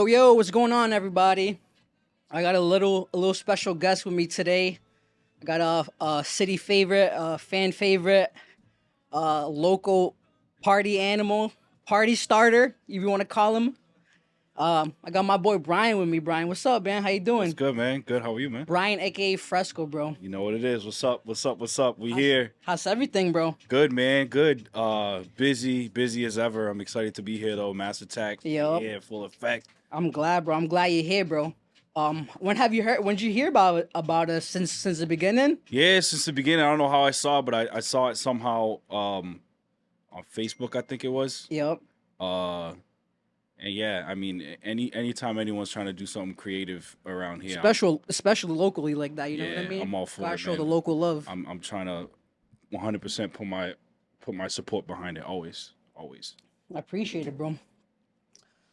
Yo, what's going on, everybody? I got a little special guest with me today. I got a city favorite, fan favorite, local party animal, party starter, if you want to call him. I got my boy Brian with me. Brian, what's up, man? How you What's doing? good, man? Good. How are you, man? Brian, aka Fresco, bro. You know what it is. What's up? What's up? What's up? We here. How's everything, bro? Good, man. Good. Busy as ever. I'm excited to be here though. Mass Attack. Yup. Yeah, full effect. I'm glad, bro. I'm glad you're here, bro. When have you heard? When did you hear about us since the beginning? Yeah, since the beginning. I don't know how I saw it, but I saw it somehow on Facebook, I think it was. Yep. And yeah, I mean, anytime anyone's trying to do something creative around here, Especially locally like that. You know what I yeah, mean? I'm all for Gotta it, show man. the local love. I'm trying to 100% put my support behind it. Always. I appreciate it, bro.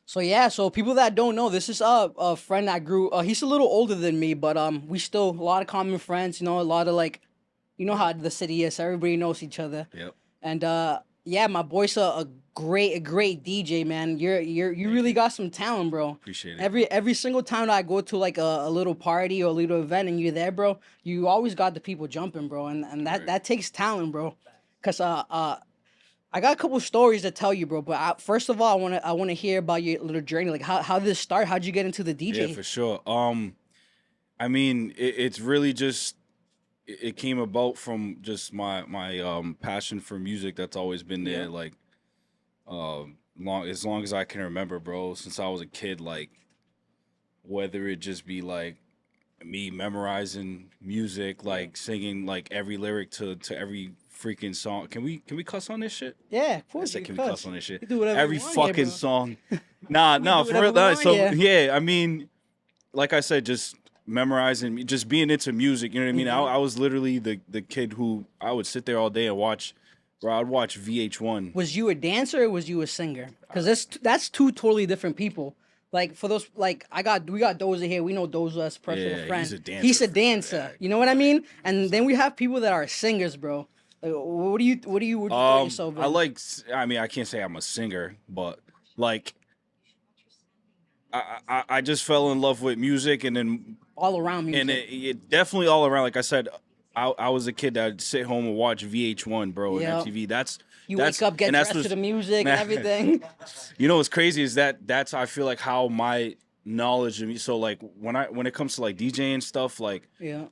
So yeah, so people that don't know, this is a friend that grew. He's a little older than me, but we still a lot of common friends. You know, a lot of like, you know how the city is. Everybody knows each other. Yep. And yeah, my boy's a great DJ, man. You really got some talent, bro. Appreciate it. Every single time that I go to like a little party or a little event and you're there, bro, you always got the people jumping, bro, and that Right. that takes talent, bro. Cause I got a couple stories to tell you, bro. But first of all, I wanna hear about your little journey. Like how did this start? How'd you get into the DJ? Yeah, for sure. I mean, it's really just it came about from just my passion for music that's always been there. Yeah. Like, long as I can remember, bro. Since I was a kid, like whether it just be like me memorizing music, like singing like every lyric to every freaking song. Can we cuss on this shit? Yeah, of I course said, you can can we cuss. cuss on this shit? You do whatever Every you want here, fucking bro. song. Nah, We nah, do for whatever real. we Nah, want so here. yeah, I mean, like I said, just memorizing, just being into music. You know what I mean? I was literally the kid who I would sit there all day and watch. Bro, I'd watch VH1. Was you a dancer or was you a singer? Because that's two totally different people. Like for those, like we got Doza here. We know Doza as a personal Yeah, friend. he's a dancer He's a for sure, dancer. yeah. You know what I mean? And then we have people that are singers, bro. Like, what do you throw yourself in? I mean, I can't say I'm a singer, but like, I just fell in love with music, and then All around music. and it definitely all around. Like I said, I was a kid that'd sit home and watch VH1, bro, and Yep. MTV. That's you that's wake up, get and that's dressed to what's- the music and everything. You know what's crazy is that's I feel like how my knowledge of me. So like when it comes to like DJing stuff, like Yeah.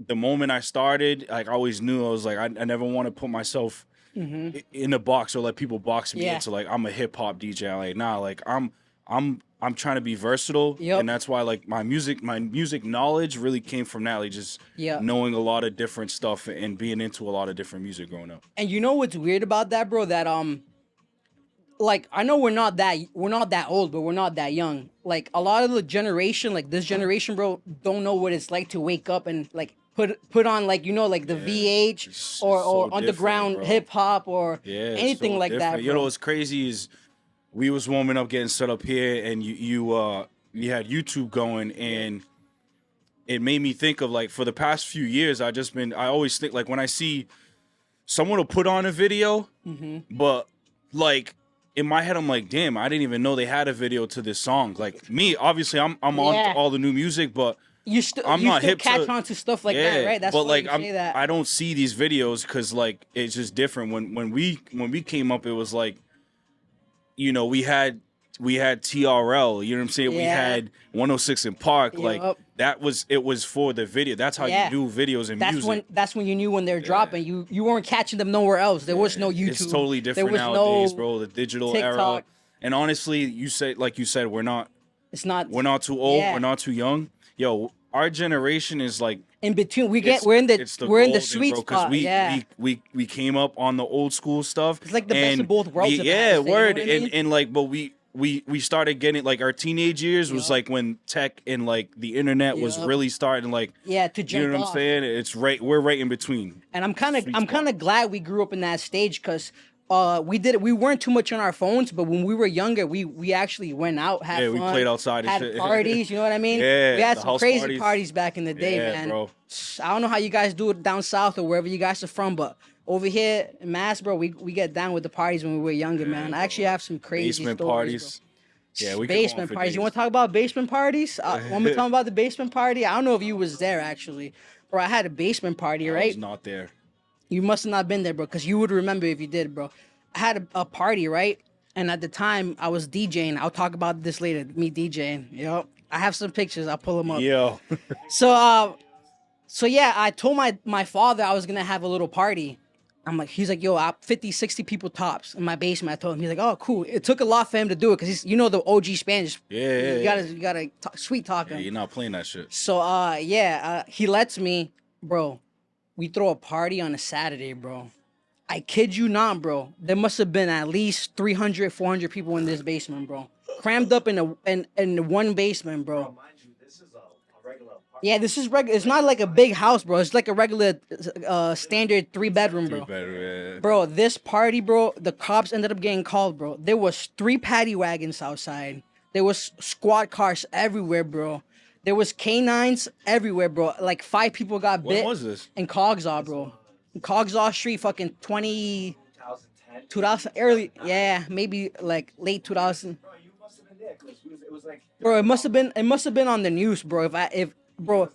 the moment I started, like I always knew I was like I never want to put myself Mm-hmm. in a box or let people box me Yeah. into like I'm a hip hop DJ. I'm like nah, like I'm trying to be versatile, Yep. and that's why like my music knowledge really came from that, like just Yeah. knowing a lot of different stuff and being into a lot of different music growing up. And you know what's weird about that, bro? That like I know we're not that old, but we're not that young. Like a lot of the generation, like this generation, bro, don't know what it's like to wake up and like put on like like the VH It's or so different, underground bro. hip hop or Yeah, it's anything so like that, different. You know bro. what's crazy is we was warming up, getting set up here, and you had YouTube going, and it made me think of like for the past few years, I always think like when I see someone will put on a video, but like in my head I'm like, damn, I didn't even know they had a video to this song. Like me, obviously I'm on Yeah. all the new music, but You I'm not still hip catch to on to stuff like yeah, that, right? That's but why like you say that. I don't see these videos because like it's just different. When we came up, it was like, we had TRL. You know what I'm saying? We Yeah. had 106 in Park. Like Yup. it was for the video. That's how Yeah. you do videos and music. That's when you knew when they're dropping. You weren't catching them nowhere else. There was no YouTube. It's totally different there was nowadays, no, bro. The digital era. TikTok. And honestly, you said we're not It's not. we're not too old. Yeah. We're not too young. Yo, our generation is like In between, we're in it's the golden, sweet bro, 'cause spot. Yeah. we came up on the old school stuff. It's like the best of and both worlds, if I had Yeah, to say, you know word. what I mean? And like, but we started getting like our teenage years was Yup. like when tech and like the internet was Yup. really starting like Yeah, to you jump know what off. I'm saying? It's right. We're right in between. And I'm kind Sweet spot. of glad we grew up in that stage because we weren't too much on our phones, but when we were younger, we actually went out, had Yeah, we fun, played outside and had shit. parties. You know what I mean? Yeah, we had the some house crazy parties. back in the day, Yeah, man. bro. I don't know how you guys do it down south or wherever you guys are from, but over here in Mass, bro, we get down with the parties when we were younger, man. I actually have some crazy Basement stories, parties. Yeah, we could go on Basement for parties. You days. want to talk about basement parties? Want me to talk about the basement party? I don't know if you was there actually, bro. I had a basement party, I was right? not there. You must have not been there, bro, because you would remember if you did, bro. I had a party, right? And at the time, I was DJing. I'll talk about this later. Me DJing. Yep. I have some pictures. I'll pull them up. Yo. So yeah, I told my father I was gonna have a little party. He's like, yo, 50, 60 people tops in my basement. I told him, he's like, oh, cool. It took a lot for him to do it because he's, you know, the OG Spanish. Yeah. You gotta sweet talk him. Yeah, you're not playing that shit. So he lets me, bro. We throw a party on a Saturday, bro. I kid you not, bro. There must have been at least 300, 400 people in this basement, bro. Crammed up in one basement, bro. Mind you, this is a regular apartment. Yeah, this is regular. It's not like a big house, bro. It's like a regular, standard 3-bedroom, bro. Better, yeah. Bro, this party, bro. The cops ended up getting called, bro. There was 3 paddy wagons outside. There was squad cars everywhere, bro. There was canines everywhere, bro. Like 5 people got bit. When was this? In Coggsaw, bro. In Coggsaw Street, fucking 2010. 2000, early, yeah, maybe like late 2000. Bro, you must have been there because it was like. Bro, it must have been on the news, bro. Bro, During hip hop club,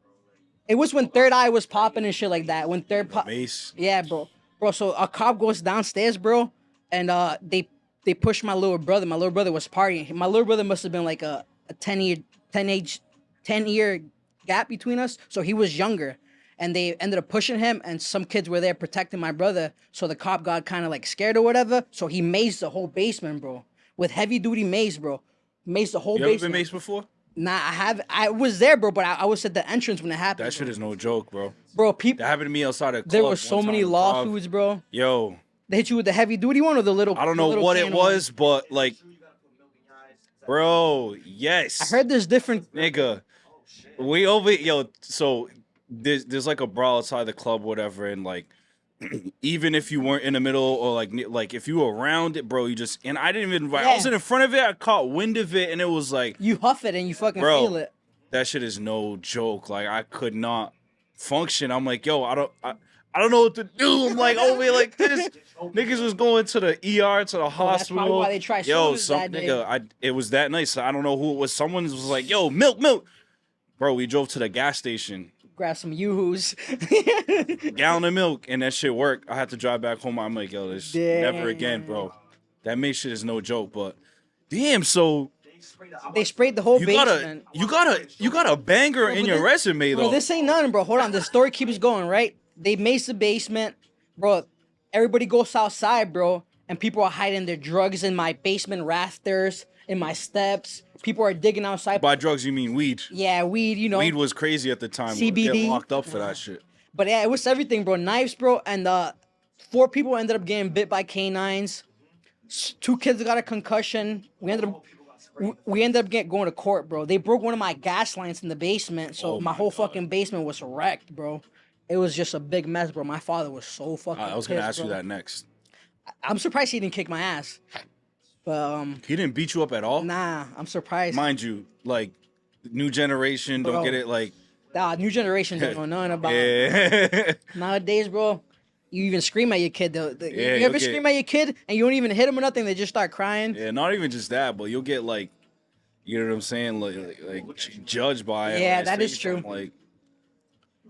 bro. Like, it was when Third Eye was popping and shit like that. When Mace. yeah, bro. Bro, so a cop goes downstairs, bro, and they push my little brother. My little brother was partying. My little brother must have been like a 10-year gap between us, so he was younger. And they ended up pushing him, and some kids were there protecting my brother. So the cop got kind of like scared or whatever. So he mazed the whole basement, bro, with heavy duty maze, bro. Mazed the whole You ever basement. been maced before? Nah, I was there, bro, but I was at the entrance when it happened. That shit is no joke, bro. Bro, people. That happened to me outside of club. There were so one many time, lawsuits, bro. Yo, They hit you with the heavy duty one or the little. I don't know what it was, but like, you gotta put milk in your eyes. bro, yes. I heard there's different. Nigga, we over, yo, so there's like a brawl outside the club, whatever, and like, even if you weren't in the middle or like if you were around it, bro, you just, and I didn't even, I wasn't in front of it, I caught wind of it, and it was like, You huff it and you fucking Bro. feel it. that shit is no joke. Like, I could not function. I'm like, yo, I don't know what to do. I'm like, over here like this. Niggas was going to the ER, to the That's hospital. probably why they tried Yo, shooting us some that day. nigga, it was that night, so I don't know who it was. Someone was like, yo, milk. Bro, we drove to the gas station, Grab some yoo-hoos. gallon of milk, and that shit worked. I had to drive back home. I'm like, yo, this never again, bro. That make shit is no joke, but damn, so They sprayed the whole you basement. got a banger in but your this- resume, Bro, though. this ain't nothing, bro. Hold on. The story keeps going, right? They maced the basement. Bro, everybody goes outside, bro, and people are hiding their drugs in my basement rafters, in my steps. People are digging outside. By drugs, you mean weed. Yeah, weed, you know. Weed was crazy at the time. CBD. Get locked up for that shit. But yeah, it was everything, bro. Knives, bro. And 4 people ended up getting bit by canines. 2 kids got a concussion. We ended up going to court, bro. They broke one of my gas lines in the basement, so Oh my my whole God. fucking basement was wrecked, bro. It was just a big mess, bro. My father was so fucking I was gonna pissed, ask you bro. that next. I'm surprised he didn't kick my ass. But He didn't beat you up at all? nah, I'm surprised. Mind you, like, new generation, don't Bro. get it, like, Nah, new generation don't know nothing about it. yeah. Nowadays, bro. You even scream at your kid. Yeah, You ever okay. scream at your kid and you don't even hit him or nothing? They just start crying. Yeah, not even just that, but you'll get, like, you know what I'm saying, like judged by it. Yeah, like, that is say true. something Like,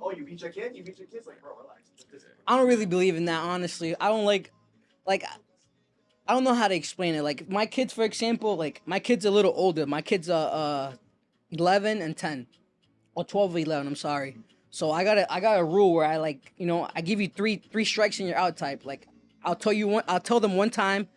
Oh, you beat your kid? You beat your kids? Like, bro, relax. I don't really believe in that, honestly. I don't like, I don't know how to explain it. Like my kids, for example, like my kid's a little older. My kids are 11 and 10, or 12 or 11. I'm sorry. So I got a rule where I give you three strikes and you're out type. Like I'll tell them one time,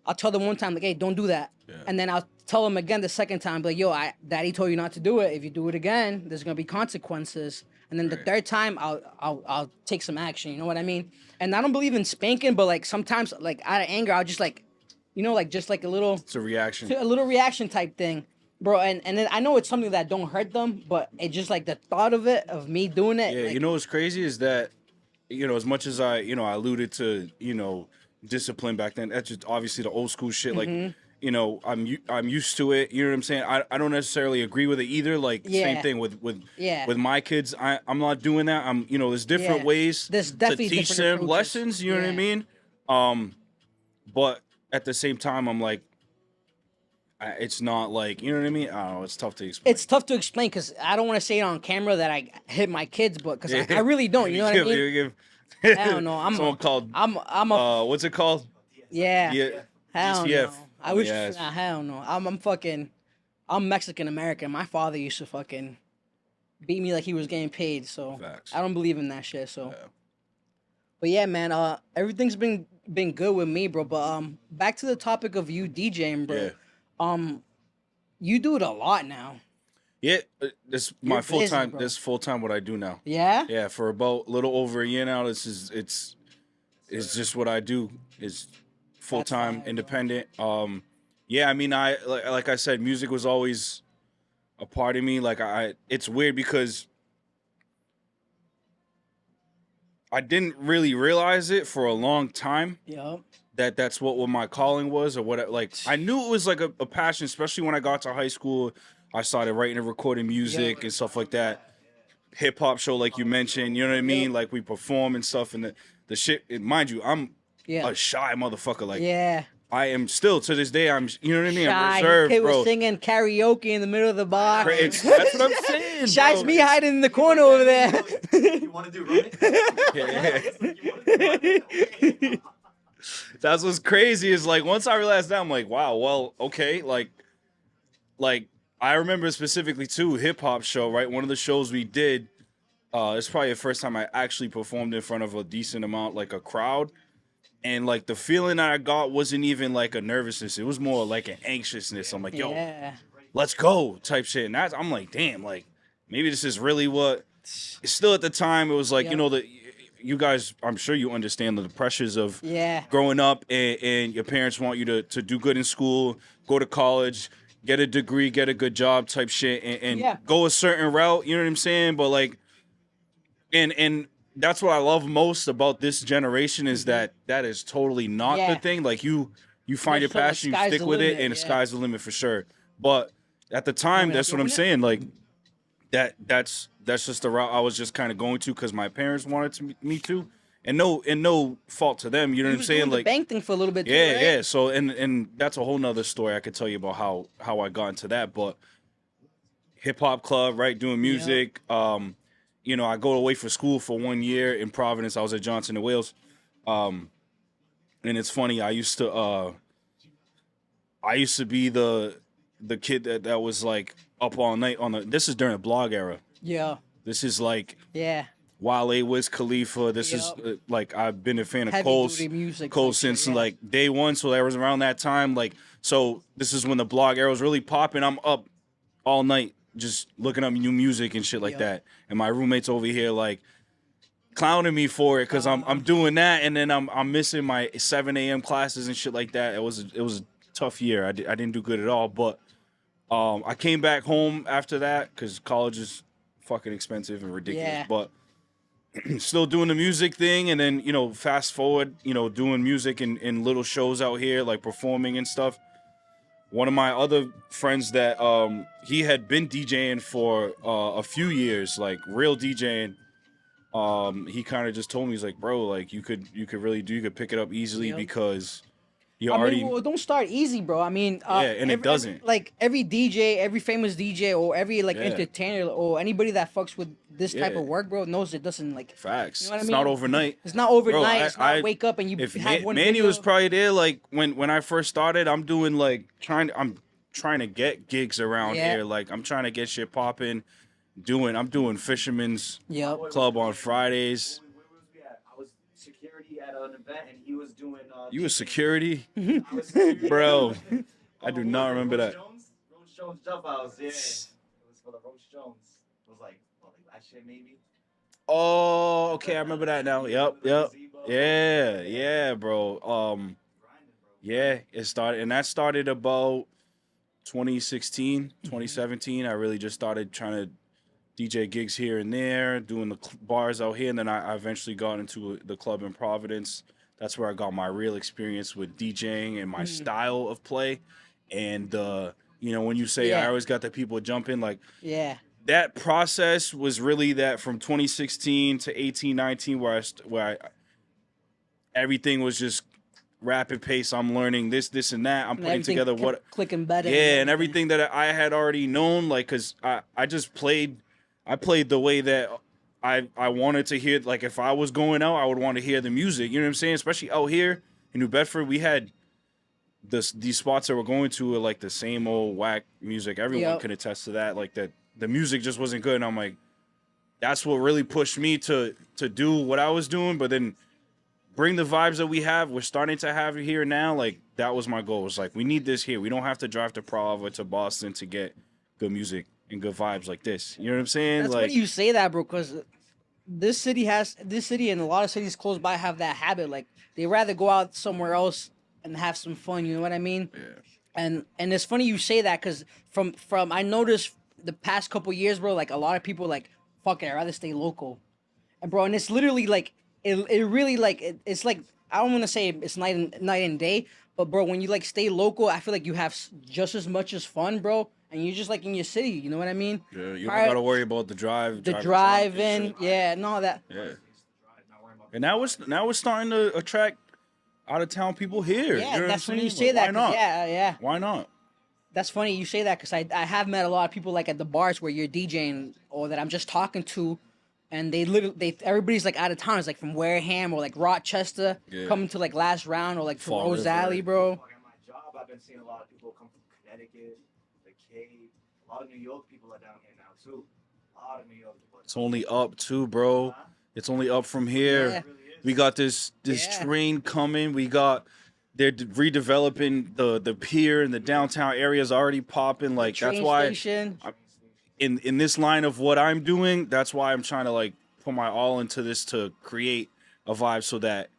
like, hey, don't do that. Yeah. And then I'll tell them again the second time, like, yo, daddy told you not to do it. If you do it again, there's gonna be consequences. And then the third time, I'll take some action. You know what I mean? And I don't believe in spanking, but like sometimes, like out of anger, I'll just like, just like a little it's a reaction. reaction type thing, bro. And then I know it's something that don't hurt them, but it just like the thought of it, of me doing it. Yeah, like, you know what's crazy is that, as much as I alluded to, discipline back then, that's just obviously the old school shit. Mm-hmm. Like, I'm used to it. You know what I'm saying? I don't necessarily agree with it either. Like, Yeah. same thing with Yeah. with my kids. I'm not doing that. There's different Yeah. ways There's to definitely teach different them approaches. lessons. You know what I Yeah. mean? But at the same time, I'm like, it's not like, you know what I mean? I don't know. It's tough to explain. It's tough to explain because I don't want to say it on camera that I hit my kids, but because I really don't. You know what I mean? I don't know. Someone called. I'm a. What's it called? Yeah. Yeah. Hell DCF. no. I wish. Yeah. Nah, hell no. I'm fucking. I'm Mexican American. My father used to fucking beat me like he was getting paid. So Facts. I don't believe in that shit. So. Yeah. But yeah, man. Everything's been good with me, bro. But back to the topic of you DJing, bro. Yeah. You do it a lot now. Yeah, this my You're full busy, time. bro. This full time what I do now. Yeah. Yeah, for about a little over a year now. It's just what I do. Is full time, fire, bro. independent. Yeah, I mean, I like I said, music was always a part of me. Like it's weird because I didn't really realize it for a long time. Yup. That's what my calling was, or what. Like I knew it was like a passion, especially when I got to high school. I started writing and recording music and stuff like that. Hip hop show, like you mentioned, you know what I mean? Like we perform and stuff, and the shit. Mind you, I'm a shy motherfucker. Like I am still to this day. You know what I mean? I'm reserved, Kid bro. was singing karaoke in the middle of the bar. That's what I'm saying. Shy's bro. me hiding in the corner over there. You want to do running? Yeah. That's what's crazy is like once I realized that I'm like, wow, well, okay, like I remember specifically too hip hop show, right? One of the shows we did, it's probably the first time I actually performed in front of a decent amount, like a crowd, and like the feeling that I got wasn't even like a nervousness; it was more like an anxiousness. I'm like, yo, let's go, type shit, and I'm like, damn, like maybe this is really what. Still at the time, it was like you know you guys, I'm sure you understand the pressures of growing up and your parents want you to do good in school, go to college, get a degree, get a good job type shit and go a certain route, you know what I'm saying? But like, and that's what I love most about this generation is that is totally not the thing. Like you find your passion, you stick with it, and the sky's the limit for sure. But at the time, that's what I'm saying. Like that's just the route I was just kind of going to because my parents wanted me to, and no fault to them. You know what I'm saying? Like the bank thing for a little bit. Yeah, too, right? yeah. So and that's a whole nother story I could tell you about how I got into that. But hip hop club, right? Doing music. You know, I go away for school for 1 year in Providence. I was at Johnson and Wales. And it's funny. I used to be the kid that was like up all night on the. This is during the blog era. Yeah. This is like Wale, Wiz Khalifa. This is like I've been a fan of Cole since like day one. So that was around that time. Like so, this is when the blog era was really popping. I'm up all night just looking up new music and shit like that. And my roommates over here like clowning me for it because I'm doing that, and then I'm missing my 7 a.m. classes and shit like that. It was a tough year. I didn't do good at all, but I came back home after that because college is fucking expensive and ridiculous. But still doing the music thing, and then you know, fast forward, you know, doing music in little shows out here, like performing and stuff. One of my other friends that he had been DJing for a few years, like real DJing. He kind of just told me, he's like, bro, like you could really do, you could pick it up easily because you already. Well, don't start easy, bro. I mean, and it doesn't. Like every DJ, every famous DJ, or every like entertainer, or anybody that fucks with this type of work, bro, knows it doesn't like. Facts. You know what I It's mean? not overnight. It's not overnight. Bro, it's not wake up and you if have one. Manny video. was probably there, like when I first started, I'm doing like I'm trying to get gigs around here. Like I'm trying to get shit popping. I'm doing Fisherman's Club on Fridays. Where was we at? I was security at an event, and he was doing. You was security? I was security. Bro, I do not remember that. Roach Jones Jump House, yeah. It was for the Roach Jones. It was like that shit maybe. Oh, okay, I remember that now. Yep. Yeah, bro. Yeah, it started, and that started about 2016, 2017. I really just started trying to DJ gigs here and there, doing the bars out here, and then I eventually got into the club in Providence. That's where I got my real experience with DJing and my style of play. And you know, when you say I always got the people jumping, like that process was really that from 2016 to 18, 19, where everything was just rapid pace. I'm learning this, and that. I'm And putting everything together kept what, clicking better. yeah, and everything that I had already known, like, cause I just played, I played the way that I wanted to hear. Like, if I was going out, I would want to hear the music. You know what I'm saying? Especially out here in New Bedford, we had these spots that we're going to are like the same old whack music. Everyone can attest to that. Like that, the music just wasn't good, and I'm like, that's what really pushed me to do what I was doing. But then bring the vibes that we're starting to have here now. Like, that was my goal. It's like, we need this here. We don't have to drive to Prague or to Boston to get good music and good vibes like this. You know what I'm saying? That's like, funny you say that, bro, because this city and a lot of cities close by have that habit. Like, they rather go out somewhere else and have some fun. You know what I mean? yeah. And it's funny you say that, because from I noticed the past couple years, bro, like a lot of people like, fuck it, I'd rather stay local. And bro, and it's literally like it really like it's like, I don't want to say it's night and day, but bro, when you like stay local, I feel like you have just as much as fun, bro, and you're just like in your city. You know what I mean? Yeah, you don't gotta worry about the drive. The driving, yeah, and all that. Yeah. And now we're starting to attract out of town people here. Yeah, you know that's what I'm when you saying? say that. Why not? Yeah. Why not? That's funny you say that, because I have met a lot of people like at the bars where you're DJing, or that I'm just talking to, and everybody's like out of town. It's like from Wareham or like Rochester, coming to like Last Round or like to Fall Rose River. Alley, bro. At my job, I've been seeing a lot of people come from Connecticut, the Cape. A lot of New York people are down here now too. A lot of New York people. It's only up too, bro. It's only up from here. Yeah. We got this train coming. They're redeveloping the pier and the downtown area is already popping. Like, that's Train why station. in this line of what I'm doing, that's why I'm trying to like put my all into this to create a vibe, so that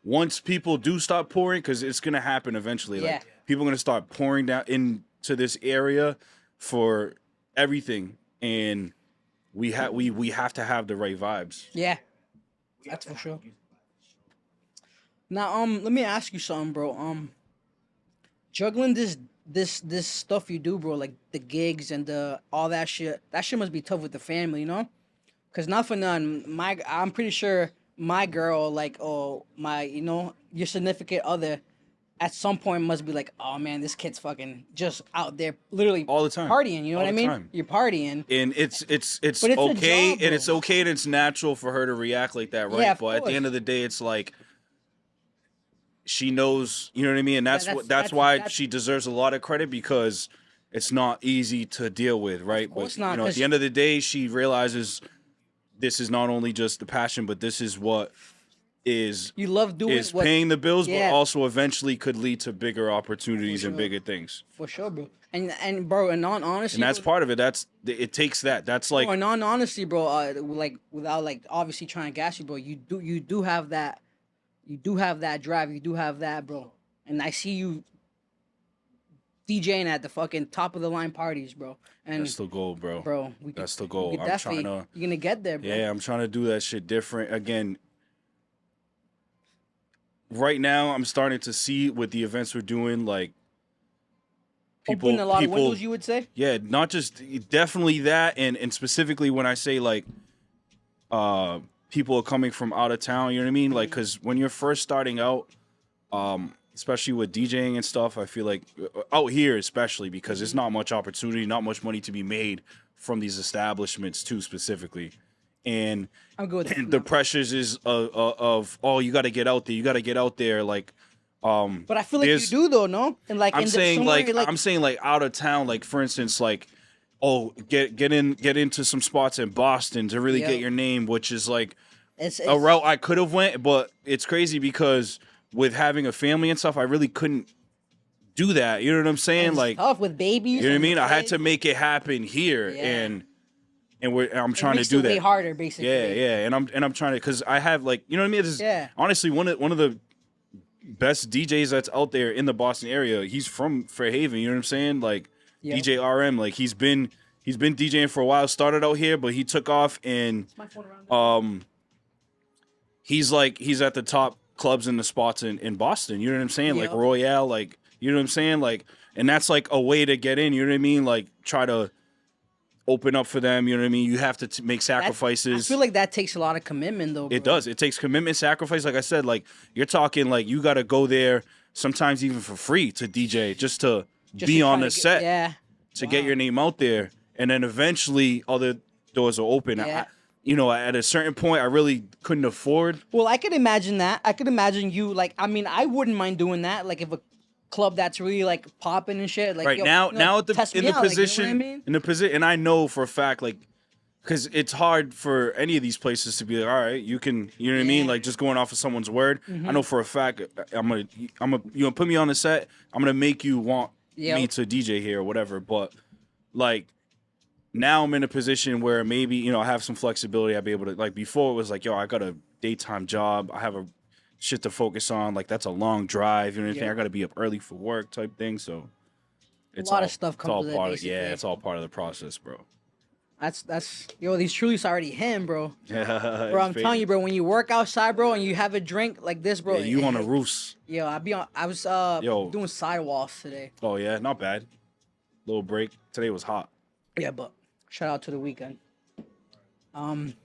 once people do stop pouring, because it's gonna happen eventually. Yeah. Like, people are gonna start pouring down into this area for everything, and we have to have the right vibes. Yeah, that's for sure. Now, let me ask you something, bro. Juggling this stuff you do, bro, like the gigs and all that shit. That shit must be tough with the family, you know? Cause not for none, I'm pretty sure my girl, like, or my, your significant other, at some point must be like, oh man, this kid's fucking just out there, literally All the time. partying. You know All what I the mean? time. You're partying. And it's But it's a okay, job, bro. and it's okay, and it's natural for her to react like that, right? Yeah, of but at the course. end of the day, it's like, she knows, you know what I mean? And that's Yeah, why that's- she deserves a lot of credit, because it's not easy to deal with, right? course But not, at 'cause- the end of the day, she realizes this is not only just the passion, but this is what is You love doing what paying the bills, Yeah. but also eventually could lead to bigger opportunities and sure. bigger things. for sure, bro. And bro, in all honesty, And that's bro, part of it. It takes that. That's like, bro, in all honesty, bro, like without like obviously trying to gas you, bro, you do have that, drive, you do have that, bro. And I see you DJing at the fucking top of the line parties, bro. And that's the goal, bro. That's the goal. I'm trying to. You're gonna get there, bro. Yeah, I'm trying to do that shit different. Again, right now, I'm starting to see with the events we're doing, like, Open a lot of windows, you would say. yeah, not just, definitely that, and specifically when I say, like, people are coming from out of town, you know what I mean? Like, because when you're first starting out, especially with DJing and stuff, I feel like out here especially, because there's not much opportunity, not much money to be made from these establishments too, specifically. And I'm good with that. the pressures is of oh, you got to get out there, like, But I feel like you there's- do though, no? And like I'm saying I'm saying out of town, like, for instance, like, oh, get into some spots in Boston to really Yep. get your name, which is like it's a route I could have went, but it's crazy because with having a family and stuff, I really couldn't do that. You know what I'm saying? it's Like, tough with babies. you know what I and mean? I had kids. to make it happen here, Yeah. and I'm It trying to makes do it way that. harder, basically. Yeah, and I'm trying to, because I have, like, you know what I mean? This is Yeah. honestly one of the best DJs that's out there in the Boston area. He's from Fairhaven, you know what I'm saying? Like, Yep. DJ RM, like, he's been DJing for a while. Started out here, but he took off, and My phone around he's at the top clubs in the spots in Boston. You know what I'm saying? Like Yep. Royale, like, you know what I'm saying? Like, and that's like a way to get in. You know what I mean? Like, try to open up for them. You know what I mean? You have to make sacrifices. I feel like that takes a lot of commitment, though. Bro. It does. It takes commitment, sacrifice. Like I said, like you're talking, like you got to go there sometimes even for free to DJ, just to be on the set, to get your name out there, and then eventually other doors will open. Yeah. You know, at a certain point, I really couldn't afford. Well, I could imagine that. I could imagine you, like, I mean, I wouldn't mind doing that. Like, if a club that's really like popping and shit, like, Right, yo, now you know, at the test in me the out, like, you know position, what I mean? in the position, and I know for a fact, like, because it's hard for any of these places to be like, all right, you can, you know what I mean, like just going off of someone's word. I know for a fact, you gonna put me on the set, I'm gonna make you want me to DJ here or whatever. But like now I'm in a position where maybe, you know, I have some flexibility. I'd be able to, like, before it was like, yo, I got a daytime job, I have a shit to focus on. Like that's a long drive, you know what I mean? I got to be up early for work type thing. So it's a lot of stuff comes with it, part basically. it's all part of the process, bro. That's yo, these truly's already him, bro. Yeah, Bro, I'm telling you, bro, when you work outside, bro, and you have a drink like this, bro. Yeah, you on the roofs. Yo, I was doing sidewalks today. Oh yeah, not bad. Little break. Today was hot. Yeah, but shout out to the weekend.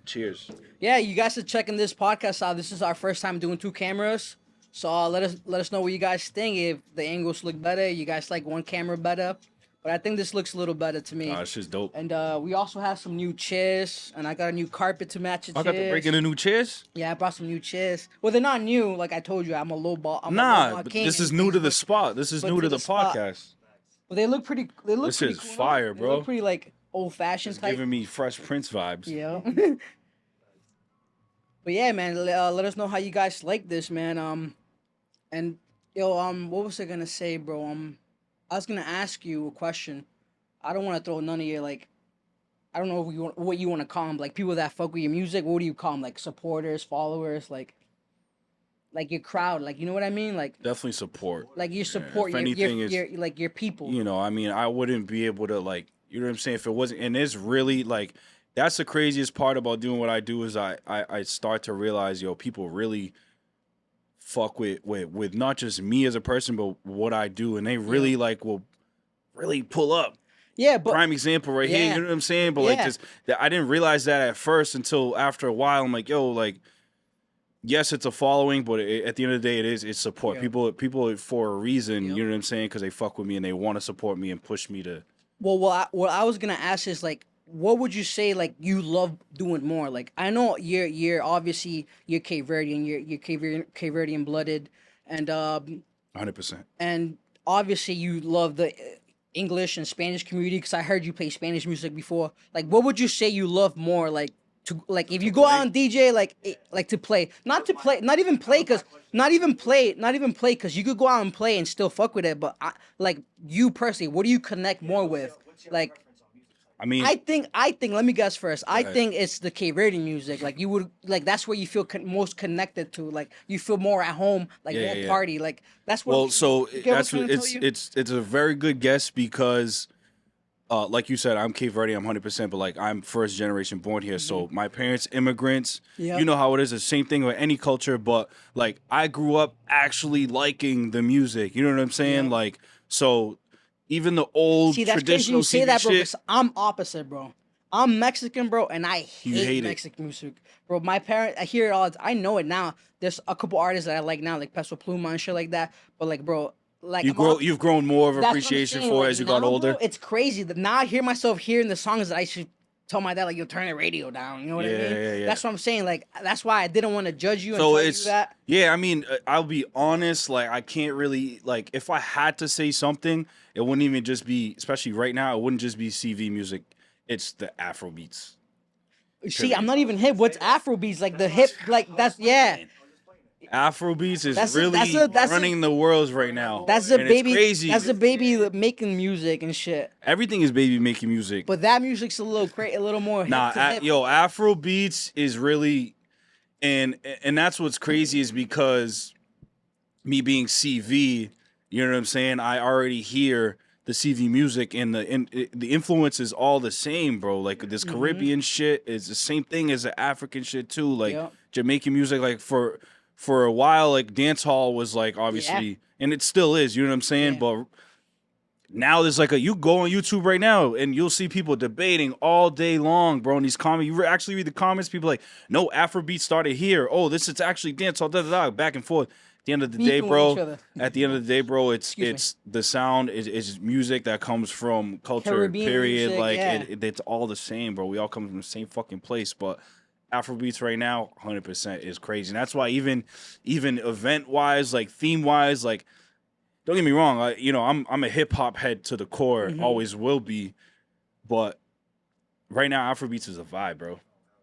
Cheers. Yeah, you guys are checking this podcast out. This is our first time doing 2 cameras. So let us know what you guys think. If the angles look better, you guys like one camera better. But I think this looks a little better to me. Oh, it's just dope. And we also have some new chairs, and I got a new carpet to match the chairs. I got to break in the new chairs? Yeah, I brought some new chairs. Well, they're not new. Like I told you, I'm a low ball. Nah, but this is new to the spot. This is new to the podcast. Well, they look pretty. This is cool, fire, bro. They look pretty like old-fashioned type. Giving me Fresh Prince vibes. Yeah. But yeah, man, let us know how you guys like this, man. And yo, what was I gonna say, bro? I was gonna ask you a question. I don't want to throw none of your like, I don't know what you want to call them, like people that fuck with your music. What do you call them? Like supporters, followers, like your crowd, like you know what I mean? Like definitely support. Like you support your people. You know, I mean, I wouldn't be able to like, you know what I'm saying, if it wasn't. And it's really like, that's the craziest part about doing what I do is I start to realize, yo, people really fuck with not just me as a person, but what I do, and they really like will really pull up. Yeah, but prime example right here. You know what I'm saying? But like just that, I didn't realize that at first until after a while. I'm like, yo, like, yes, it's a following, but at the end of the day, it's support. Yeah. People for a reason. You know what I'm saying? Because they fuck with me and they want to support me and push me to. Well, what I was gonna ask is like, what would you say like you love doing more? Like I know you're obviously you're Cape Verdean, you're Cape Verdean blooded, and 100%. And obviously you love the English and Spanish community because I heard you play Spanish music before. Like, what would you say you love more? Like to like if you go out and DJ like to play, not even play because you could go out and play and still fuck with it. But like you personally, what do you connect more with? Like. I mean, I think. Let me guess first. I think it's the Cape Verdean music. Like you would, like that's where you feel most connected to. Like you feel more at home. Like more party. Like that's what. Well, so that's what it's a very good guess because, like you said, I'm Cape Verdean. I'm 100%, but like I'm first generation born here. So my parents immigrants. You know how it is. The same thing with any culture, but like I grew up actually liking the music. You know what I'm saying? Like so. Even the old traditional say that, bro, shit. I'm opposite, bro. I'm Mexican, bro, and I hate Mexican music, bro. My parents, I hear it all. I know it now. There's a couple artists that I like now, like Peso Pluma and shit like that. But like, bro, like you've grown more of appreciation for it as you got older. Bro, it's crazy that now I hear myself hearing the songs that I should tell my dad, like, yo, turn the radio down. You know what I mean? Yeah. That's what I'm saying. Like, that's why I didn't want to judge you and tell you that. Yeah, I mean, I'll be honest. Like, I can't really, like, if I had to say something, it wouldn't even just be, especially right now, it wouldn't just be CV music. It's the Afro beats. See, I'm not even hip. What's Afro beats? Like, the hip, like, that's, Afrobeats is running the world right now. That's a baby. Crazy. That's a baby making music and shit. Everything is baby making music. But that music's a little more. Nah, hip. Afrobeats is really, and that's what's crazy is because me being CV, you know what I'm saying? I already hear the CV music and the influence is all the same, bro. Like this Caribbean shit is the same thing as the African shit too. Like Jamaican music, like for a while, like dance hall was like obviously, and it still is. You know what I'm saying? But now there's like you go on YouTube right now and you'll see people debating all day long, bro. In these comments, you actually read the comments. People like, no, Afrobeat started here. Oh, this is actually dance, all back and forth. At the end of the day, bro. At the end of the day, bro, it's the sound is music that comes from culture. Caribbean period. music, Like yeah. it's all the same, bro. We all come from the same fucking place, but Afrobeats right now, 100% is crazy. And that's why even event wise, like theme wise, like. Don't get me wrong, I'm a hip hop head to the core, always will be, but right now Afrobeats is a vibe, bro.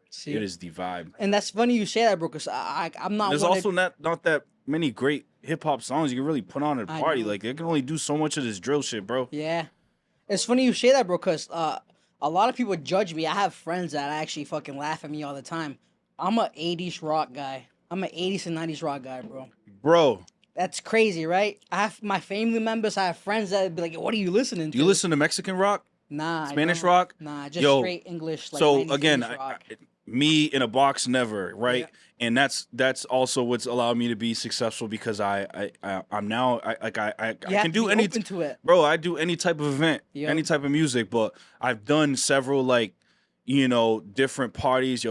See? It is the vibe. And that's funny you say that, bro, because I'm not. There's also not that many great hip hop songs you can really put on at a party. Like they can only do so much of this drill shit, bro. Yeah, it's funny you say that, bro, because a lot of people judge me. I have friends that actually fucking laugh at me all the time. I'm a '80s rock guy. I'm an '80s and '90s rock guy, bro. Bro. That's crazy, right? I have my family members. I have friends that be like, "What are you listening to?" Do you listen to Mexican rock? Nah. Spanish rock? Nah, just straight English. Like so 90s again, rock. me in a box, never, right? Yeah. And that's also what's allowed me to be successful because I'm now I can do any open to it. Bro, I do any type of event, any type of music, but I've done several different parties.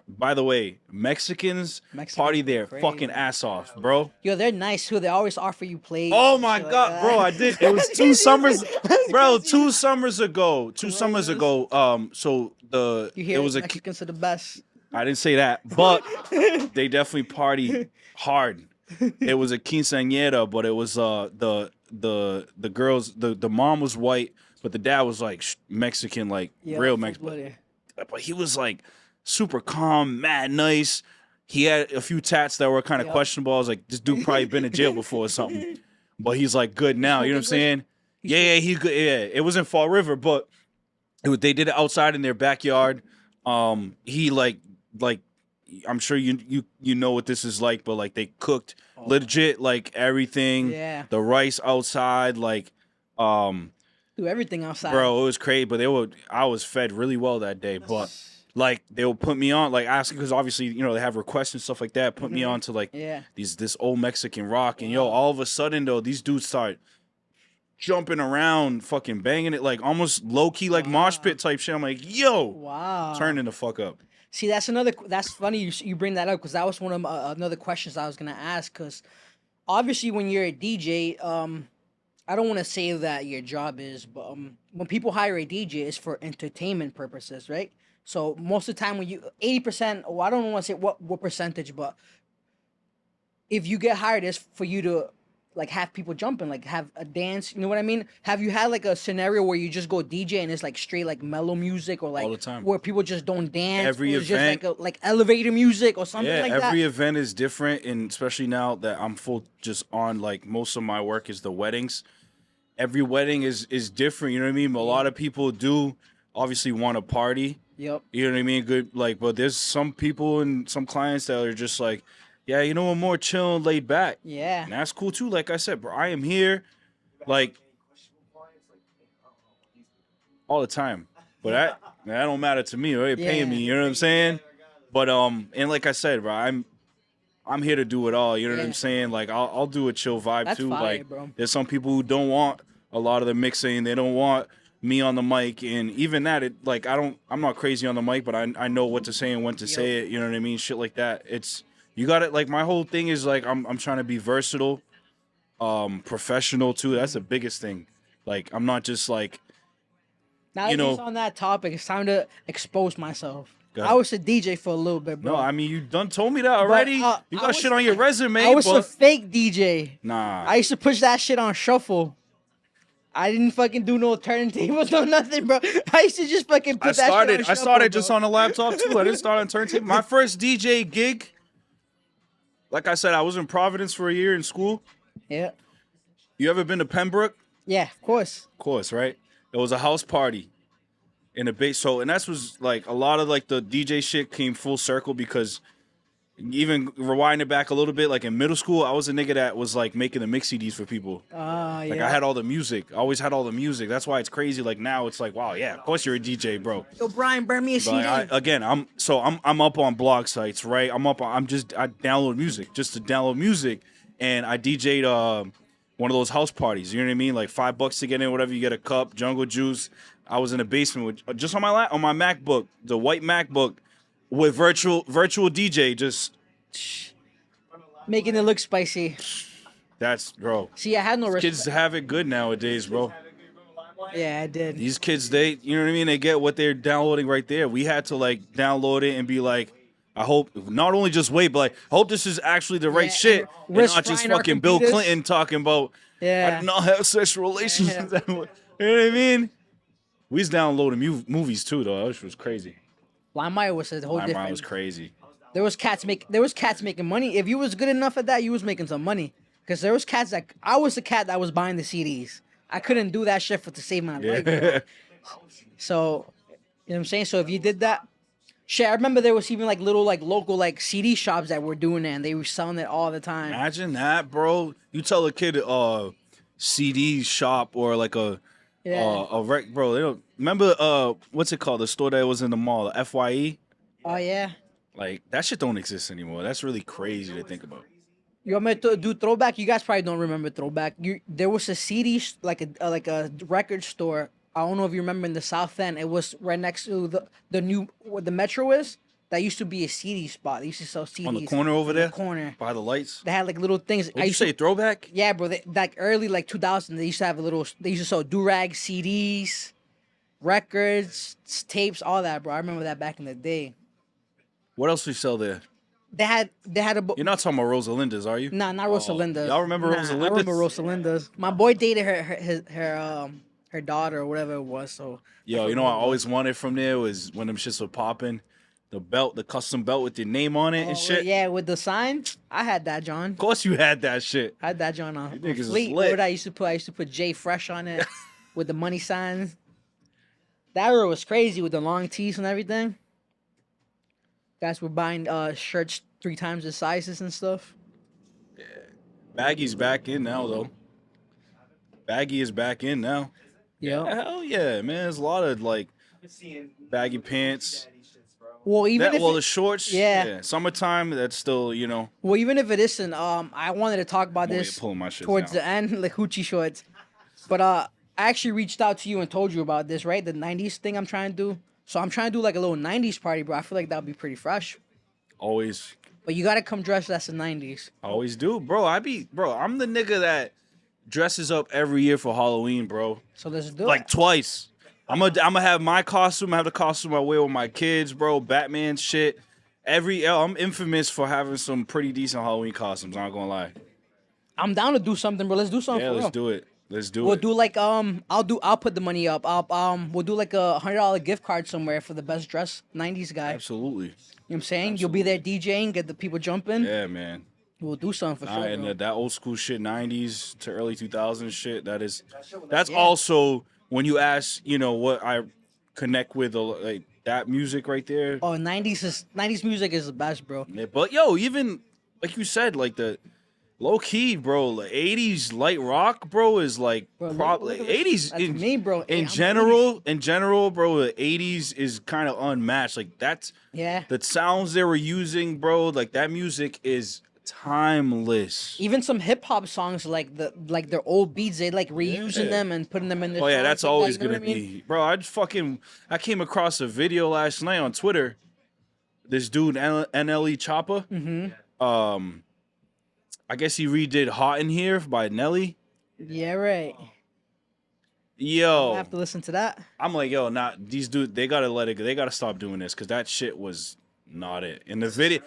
By the way, Mexicans party their fucking ass off, bro. Yo, they're nice too. They always offer you plates. Oh my god, like bro! I did. It was 2 summers, bro. 2 summers ago. 2 summers ago. So it was Mexicans are the best. I didn't say that, but they definitely party hard. It was a quinceañera, but it was the girls. The mom was white, but the dad was like Mexican, like real Mexican. But he was like super calm, mad nice. He had a few tats that were kind of questionable. I was like, this dude probably been in jail before or something. But he's like good now. You know what I'm saying? Yeah, he's good. Yeah, it was in Fall River, but they did it outside in their backyard. He like I'm sure you know what this is like, but like they cooked legit like everything. Yeah. The rice outside, like do everything outside. Bro, it was crazy, but I was fed really well that day. But like they will put me on, like asking because obviously they have requests and stuff like that. Put me on to like this old Mexican rock, and all of a sudden though these dudes start jumping around, fucking banging it like almost low key like mosh pit type shit. I'm like, yo, turning the fuck up. See, that's funny you bring that up because that was one of another questions I was gonna ask because obviously when you're a DJ, I don't want to say that your job is, but when people hire a DJ, it's for entertainment purposes, right? So most of the time when 80%, I don't want to say what percentage, but if you get hired, it's for you to like have people jumping, like have a dance. You know what I mean? Have you had like a scenario where you just go DJ and it's like straight like mellow music or like all the time where people just don't dance? Every event, just like elevator music or something like that. Every event is different, and especially now that I'm full just on like most of my work is the weddings. Every wedding is different, you know what I mean? A lot of people do obviously want to party. Yep. You know what I mean? Good, like, but there's some people and some clients that are just like, yeah, I'm more chill and laid back. Yeah. And that's cool too. Like I said, bro, I am here, like, all the time. But that don't matter to me. They're paying me, you know what I'm saying? But and like I said, bro, I'm here to do it all. You know what I'm saying? Like I'll do a chill vibe That's too. fire, Like bro. There's some people who don't want a lot of the mixing. They don't want me on the mic, and even that, I'm not crazy on the mic, but I know what to say and when to say it. You know what I mean? Shit like that. You got it. Like my whole thing is like I'm trying to be versatile, professional too. That's the biggest thing. Like I'm not just like. Now that he's on that topic, it's time to expose myself. Go I was a DJ for a little bit, bro. No, I mean you done told me that already. But, you got shit on your resume. I was a fake DJ. Nah. I used to push that shit on shuffle. I didn't fucking do no turntables, no nothing, bro. I used to just fucking put that shit on shuffle, I started bro. just on a laptop too. I didn't start on turntable. My first DJ gig, like I said, I was in Providence for a year in school. Yeah. You ever been to Pembroke? Yeah, of course. Of course, right? It was a house party in a base. So, and that was like a lot of like the DJ shit came full circle because even rewind it back a little bit, like in middle school, I was a nigga that was like making the mix CDs for people. Like I had all the music. I always had all the music. That's why it's crazy. Like now it's like, wow, yeah, of course you're a DJ, bro. Yo, Brian, burn me a CD. I'm up on blog sites, right? I download music just to download music, and I DJ'd one of those house parties. You know what I mean? Like $5 to get in, whatever. You get a cup, jungle juice. I was in the basement with just on my MacBook, the white MacBook, with virtual DJ. Just Making it look spicy. that's bro. See, I had no respect. Kids have it good nowadays, bro. Yeah, I did. These kids, they, you know what I mean? They get what they're downloading right there. We had to like download it and be like, I hope not only just wait, but like, I hope this is actually the right Yeah, shit, and and not just frying our fucking Bill computers. Clinton talking about I Yeah. did not have sexual relations. Yeah. with them. You know what I mean? We was downloading movies too, though. Which was crazy. LimeWire was a whole My different. mind was crazy. There was cats making money. If you was good enough at that, you was making some money. Cause there was cats that I was the cat that was buying the CDs. I couldn't do that shit to save my life. Bro. Yeah. So, you know what I'm saying? So if you did that, shit, I remember there was even like little like local like CD shops that were doing it and they were selling it all the time. Imagine that, bro. You tell a kid CD shop or like a rec, bro. They don't remember what's it called? The store that was in the mall, the FYE. Oh yeah. Like that shit don't exist anymore. That's really crazy to think about. You want me to do throwback? You guys probably don't remember throwback. There was a CD like a record store. I don't know if you remember in the South End. It was right next to the new where the Metro is. That used to be a CD spot. They used to sell CDs On the corner over there, corner. by the lights. They had like little things. Did you say throwback? Yeah, bro. Like early like 2000, they used to have They used to sell do-rag CDs, records, tapes, all that, bro. I remember that back in the day. What else we sell there? They had a. You're not talking about Rosalinda's, are you? Nah, not Rosalinda's. Y'all remember Rosalinda's? I remember Rosalinda's. My boy dated her daughter or whatever it was. So Yo, you know what I always wanted from there was when them shits were popping, the belt, the custom belt with your name on it and shit. Yeah, with the sign. I had that, John. Of course you had that shit. I had that, John. On You niggas is Fleet. lit. What I used to put J Fresh on it with the money signs. That era was crazy with the long tees and everything. Guys were buying shirts 3 times the sizes and stuff. Baggy's back in now though. Baggy is back in now. Yeah. Hell yeah, man. There's a lot of like baggy pants. Well, even if the shorts. Yeah. Summertime. That's still, you know. well, even if it isn't, I wanted to talk about I'm over this here pulling my shit towards down. the end, like hoochie shorts. But I actually reached out to you and told you about this, right? The '90s thing I'm trying to do. So I'm trying to do like a little '90s party, bro. I feel like that would be pretty fresh. Always. But you gotta come dressed as the '90s. Always do, bro. I'm the nigga that dresses up every year for Halloween, bro. So let's do Like it. twice. I'm gonna have my costume. I have the costume I wear with my kids, bro. Batman shit. I'm infamous for having some pretty decent Halloween costumes. I'm not gonna lie. I'm down to do something, bro. Let's do something. Yeah, for let's real. do it. Let's do We'll it. do like I'll put the money up. We'll do like a $100 gift card somewhere for the best dressed '90s guy. Absolutely. You know what I'm saying? You'll be there DJing, get the people jumping. Yeah, man. We'll do something for sure. And bro. that old school shit, '90s to early 2000s shit. That's Yeah. also when you ask, you know, what I connect with, like that music right there. Oh, '90s music is the best, bro. Yeah, but yo, even like you said, like the low key, bro, like '80s light rock, bro, is like Bro, probably look at this. '80s That's me, bro. Hey, In I'm general, bro, the '80s is kind of unmatched. Like that's Yeah. the sounds they were using, bro. Like that music is timeless. Even some hip hop songs like their old beats, they like reusing Yeah. them and putting them in their Oh yeah, songs that's like always that, you know gonna what I mean? be, bro. I came across a video last night on Twitter. This dude NLE Choppa. Mm-hmm. I guess he redid "Hot in Here" by Nelly. Yeah, right. I Yo, have to listen to that. I'm like, yo, these dudes. They gotta let it go. They gotta stop doing this because that shit was not it. And the video,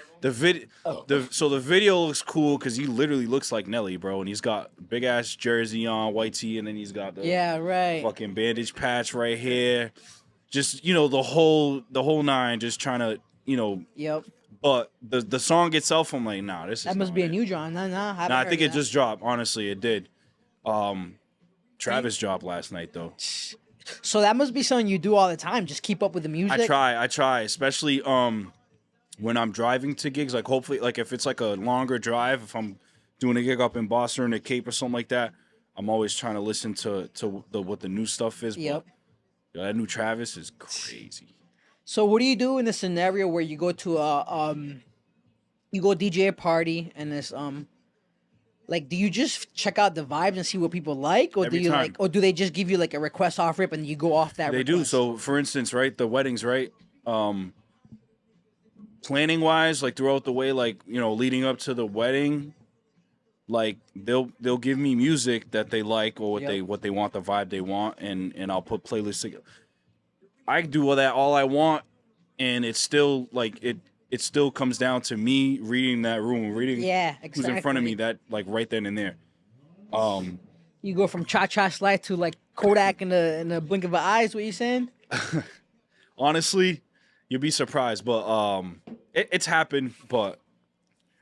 so the video looks cool because he literally looks like Nelly, bro. And he's got big ass jersey on, white tee, and then he's got the Yeah, right. fucking bandage patch right here. Just, you know, the whole nine. Just trying to, you know. Yep. But the song itself, I'm like, nah, this is That must not be a it. new John. Nah, Nah, I think it just dropped. Honestly, it did. Travis dropped last night though. So that must be something you do all the time. Just keep up with the music. I try, especially when I'm driving to gigs. Like hopefully, like if it's like a longer drive, if I'm doing a gig up in Boston or in the Cape or something like that, I'm always trying to listen to what the new stuff is. Yep. But, yo, that new Travis is crazy. So what do you do in a scenario where you go to you go DJ a party and it's like, do you just check out the vibes and see what people like, or Every do you time. like, or do they just give you like a request off rip and you go off that? They do. request? So, for instance, right, the weddings, right? Planning wise, like throughout the way, like leading up to the wedding, like they'll give me music that they like or what they want, the vibe they want, and I'll put playlists together. I do all I want, and it's still like it still comes down to me reading that room, reading who's in front of me, that like right then and there. You go from cha-cha slide to like Kodak in the blink of an eye. Is what you saying? Honestly, you'll be surprised, but it's happened, but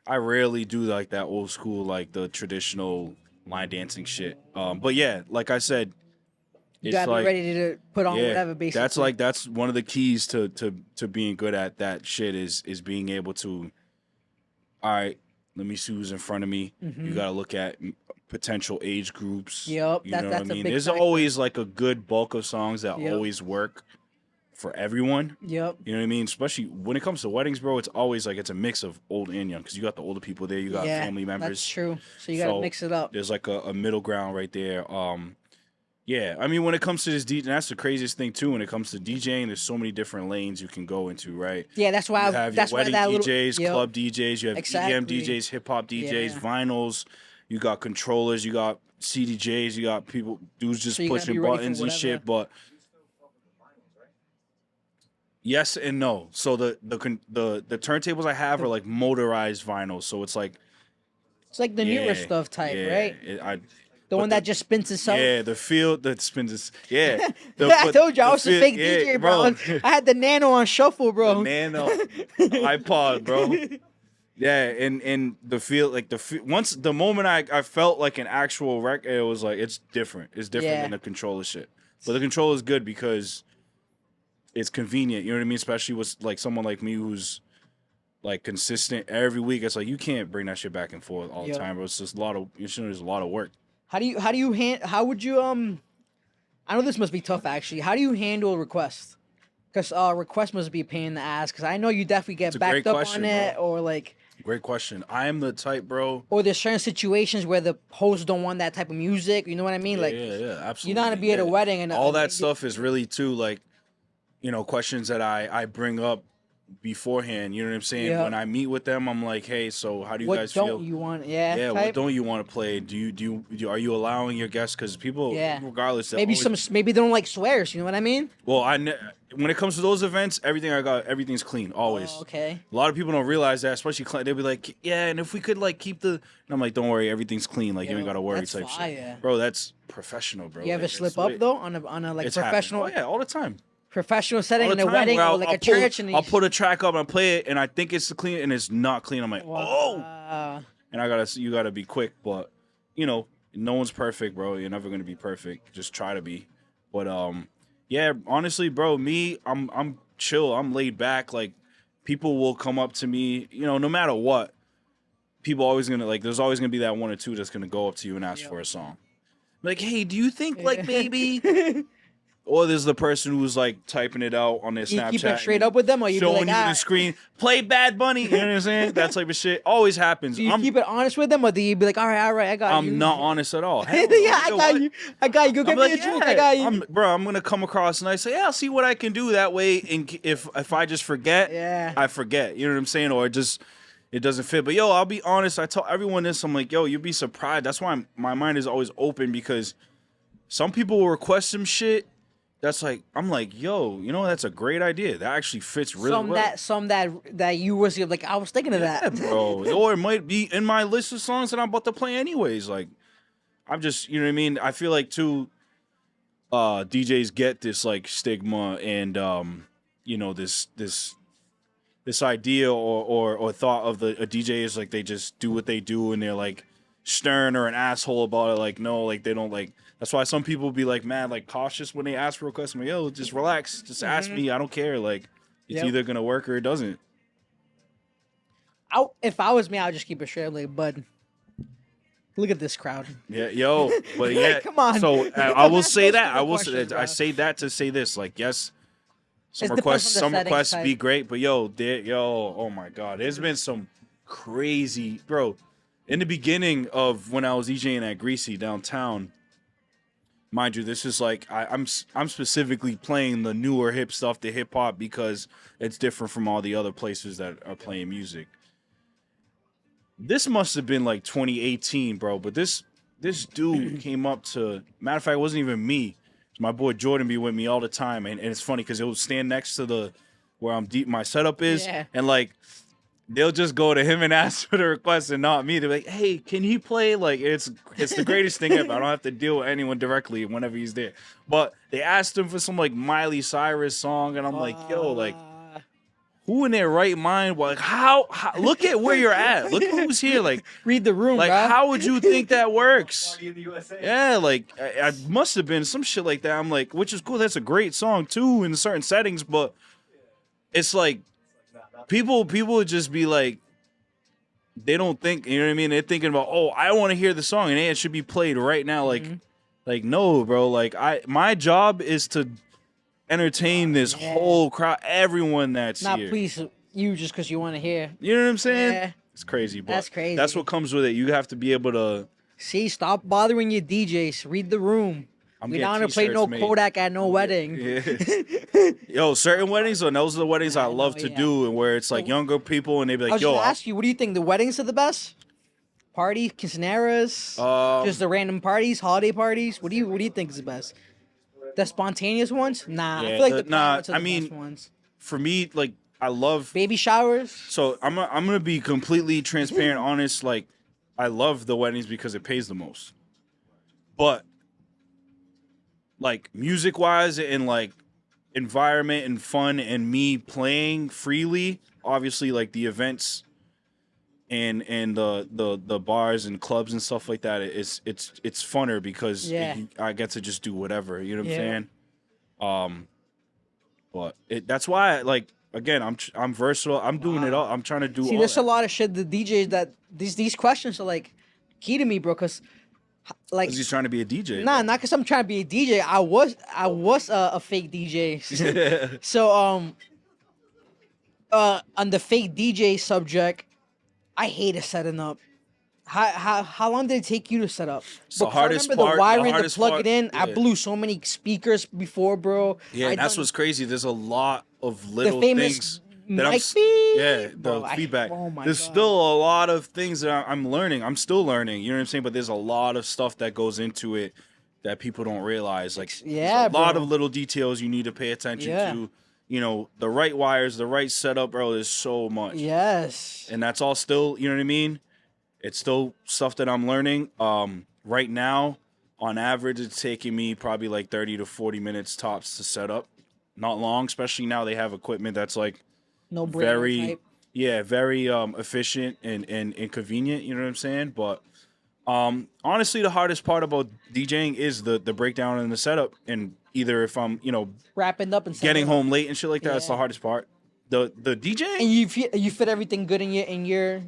I rarely do like that old school, like the traditional line dancing shit. But yeah, like I said, You it's gotta like, be ready to put on whatever. Basically, that's one of the keys to being good at that shit is being able to. All right, let me see who's in front of me. You gotta look at potential age groups. Yep, you know what I that's a mean. big There's factor. always like a good bulk of songs that Yep. always work for everyone. Yep. You know what I mean? Especially when it comes to weddings, bro. It's always like it's a mix of old and young because you got the older people there, you got family members. That's true. So you gotta mix it up. There's like a middle ground right there. Yeah, I mean, when it comes to this DJ, that's the craziest thing too. When it comes to DJing, there's so many different lanes you can go into, right? Yeah, that's why. You have That's your why wedding that DJs, little, club DJs, you have Exactly. EDM DJs, hip hop DJs, Yeah. vinyls. You got controllers, you got CDJs, you got dudes just So you gotta pushing be ready for buttons and whatever. shit. But yes and no. So the turntables I have are like motorized vinyls, so it's like It's like the newer stuff type, right? The one that just spins itself. Yeah, the field that spins is I I told you I was a fake DJ, bro. I had the Nano on shuffle, bro. The Nano iPod, bro. Yeah, and the feel like once the moment I felt like an actual record, it was like it's different. It's different than the controller shit. But the controller is good because it's convenient. You know what I mean? Especially with like someone like me who's like consistent every week. It's like you can't bring that shit back and forth all the time, bro. It's just a lot of there's a lot of work. How would you I know this must be tough actually. How do you handle requests? Because requests must be a pain in the ass. Because I know you definitely get backed up on it, or like. Great question. I am the type, bro. Or there's certain situations where the hosts don't want that type of music. You know what I mean? Like, yeah, absolutely. You're not gonna be at a wedding and all that stuff is really too like, questions that I bring up beforehand. You know what I'm saying? Yeah. When I meet with them, I'm like, hey, so how do you what guys don't feel? you want? What don't you want to play? Are you allowing your guests? Because people, regardless, maybe maybe they don't like swears. You know what I mean? Well, when it comes to those events, everything's clean always. Oh, okay. A lot of people don't realize that, especially they'll be like, yeah, and if we could like keep the, and I'm like, don't worry, everything's clean. Like you ain't gotta worry, type shit. Bro, that's professional, bro. You ever slip up though on a like professional? Oh yeah, all the time. Professional setting in a wedding or like a church, and I'll put a track up and play it, and I think it's clean, and it's not clean. I'm like, wow. And you gotta be quick, but no one's perfect, bro. You're never gonna be perfect. Just try to be. But yeah, honestly, bro, I'm chill. I'm laid back. Like people will come up to me, no matter what. People always gonna there's always gonna be that one or two that's gonna go up to you and ask for a song. Like, hey, do you think like maybe? Or there's the person who's like typing it out on their Snapchat. You keep it straight up with them, or you showing be like, you the screen, play Bad Bunny. You know what I'm saying? That type of shit always happens. Do you keep it honest with them, or do you be like, all right, I got you? I'm not honest at all. Yeah, I got you. Go get me a drink. I got you. I'm gonna come across and I say, yeah, I'll see what I can do that way. And if I just forget, I forget. You know what I'm saying? Or it doesn't fit. But yo, I'll be honest. I tell everyone this. I'm like, yo, you'll be surprised. That's why my mind is always open, because some people will request some shit. That's like, I'm like, yo, that's a great idea. That actually fits really well. Some that you was like, I was thinking of that, bro. Or it might be in my list of songs that I'm about to play anyways. Like, I'm just, you know what I mean? I feel like too, DJs get this like stigma and this idea or thought of a DJ is like they just do what they do and they're like stern or an asshole about it. Like, no, like they don't like. That's why some people be like mad, like cautious when they ask for requests. I'm like, yo, just relax. Just ask me. I don't care. Like, it's either going to work or it doesn't. If I was me, I'd just keep it straight. Like, bud, look at this crowd. Yeah, yo. But yeah. Come on. So I will say that. I say that to say this. Like, yes, some requests be great. But yo, oh my God. There's been some crazy, bro. in the beginning of when I was DJing at Greasy downtown, mind you, this is like I'm specifically playing the newer hip stuff, the hip hop, because it's different from all the other places that are playing music. This must have been like 2018, bro. But this dude came up to. Matter of fact, it wasn't even me. My boy Jordan be with me all the time, and it's funny because he'll stand next to the where my setup is, and like they'll just go to him and ask for the request and not me. They're like, "Hey, can he play?" Like it's the greatest thing ever. I don't have to deal with anyone directly whenever he's there. But they asked him for some like Miley Cyrus song, and I'm like, "Yo, like." Who in their right mind? Like, how? Look at where you're at. Look who's here. Like, read the room. Like, bro. how would you think that works? Party in the USA. Yeah, like, I must have been some shit like that. I'm like, which is cool. That's a great song too in certain settings, but it's like people would just be like, they don't think. You know what I mean? They're thinking about, oh, I want to hear the song and it should be played right now. Like, no, bro. Like, my job is to entertain this whole crowd, everyone that's not here. please you just because you want to hear. You know what I'm saying? Yeah. It's crazy, but That's crazy. that's what comes with it. You have to be able to. See, stop bothering your DJs. Read the room. I'm We getting don't want to play no t-shirts made. Kodak at no wedding. Yeah. Yo, certain weddings, and those are the weddings I love to do, and where it's like younger people, and they be I like, was "Yo, just gonna ask you, what do you think? The weddings are the best? Party, quinceañeras, just the random parties, holiday parties. What do you think is the best? The spontaneous ones? Nah, I Yeah, feel like the- the nah, privates are I the mean- best ones. for me, like I love." Baby showers. So I'm gonna be completely transparent, honest. Like, I love the weddings because it pays the most, but like music wise and like environment and fun and me playing freely, obviously like the events and the bars and clubs and stuff like that, it's funner because I get to just do whatever, you know what I'm saying? But that's why, like, again, I'm versatile. I'm doing it all. I'm trying to do See, all there's that. a lot of shit. The DJs that these questions are like key to me, bro. Cause like, 'Cause he's trying to be a DJ. nah, not cause I'm trying to be a DJ. I was a fake DJ. So on the fake DJ subject, I hated setting up. How long did it take you to set up? It's the Because I hardest remember part- the wiring to hardest plug part- it in. I yeah. blew so many speakers before, bro. Yeah, I and that's done what's crazy. There's a lot of the little famous things that I'm. mic feed. The Bro, feedback. oh my There's God. still a lot of things that I'm learning. I'm still learning. You know what I'm saying? But there's a lot of stuff that goes into it that people don't realize. Like, Yeah, there's a lot bro. of little details you need to pay attention Yeah. to. You know, the right wires, the right setup, bro. There's so much. Yes. And that's all still. You know what I mean? It's still stuff that I'm learning. Right now, on average, it's taking me probably like 30 to 40 minutes tops to set up. Not long, especially now they have equipment that's like No brainer very, type. very efficient and convenient. You know what I'm saying? But honestly, the hardest part about DJing is the breakdown and the setup. And either if I'm Wrapping up and getting setting up. home late and shit like that, that's the Yeah. hardest part. The DJing, And you fit everything good in your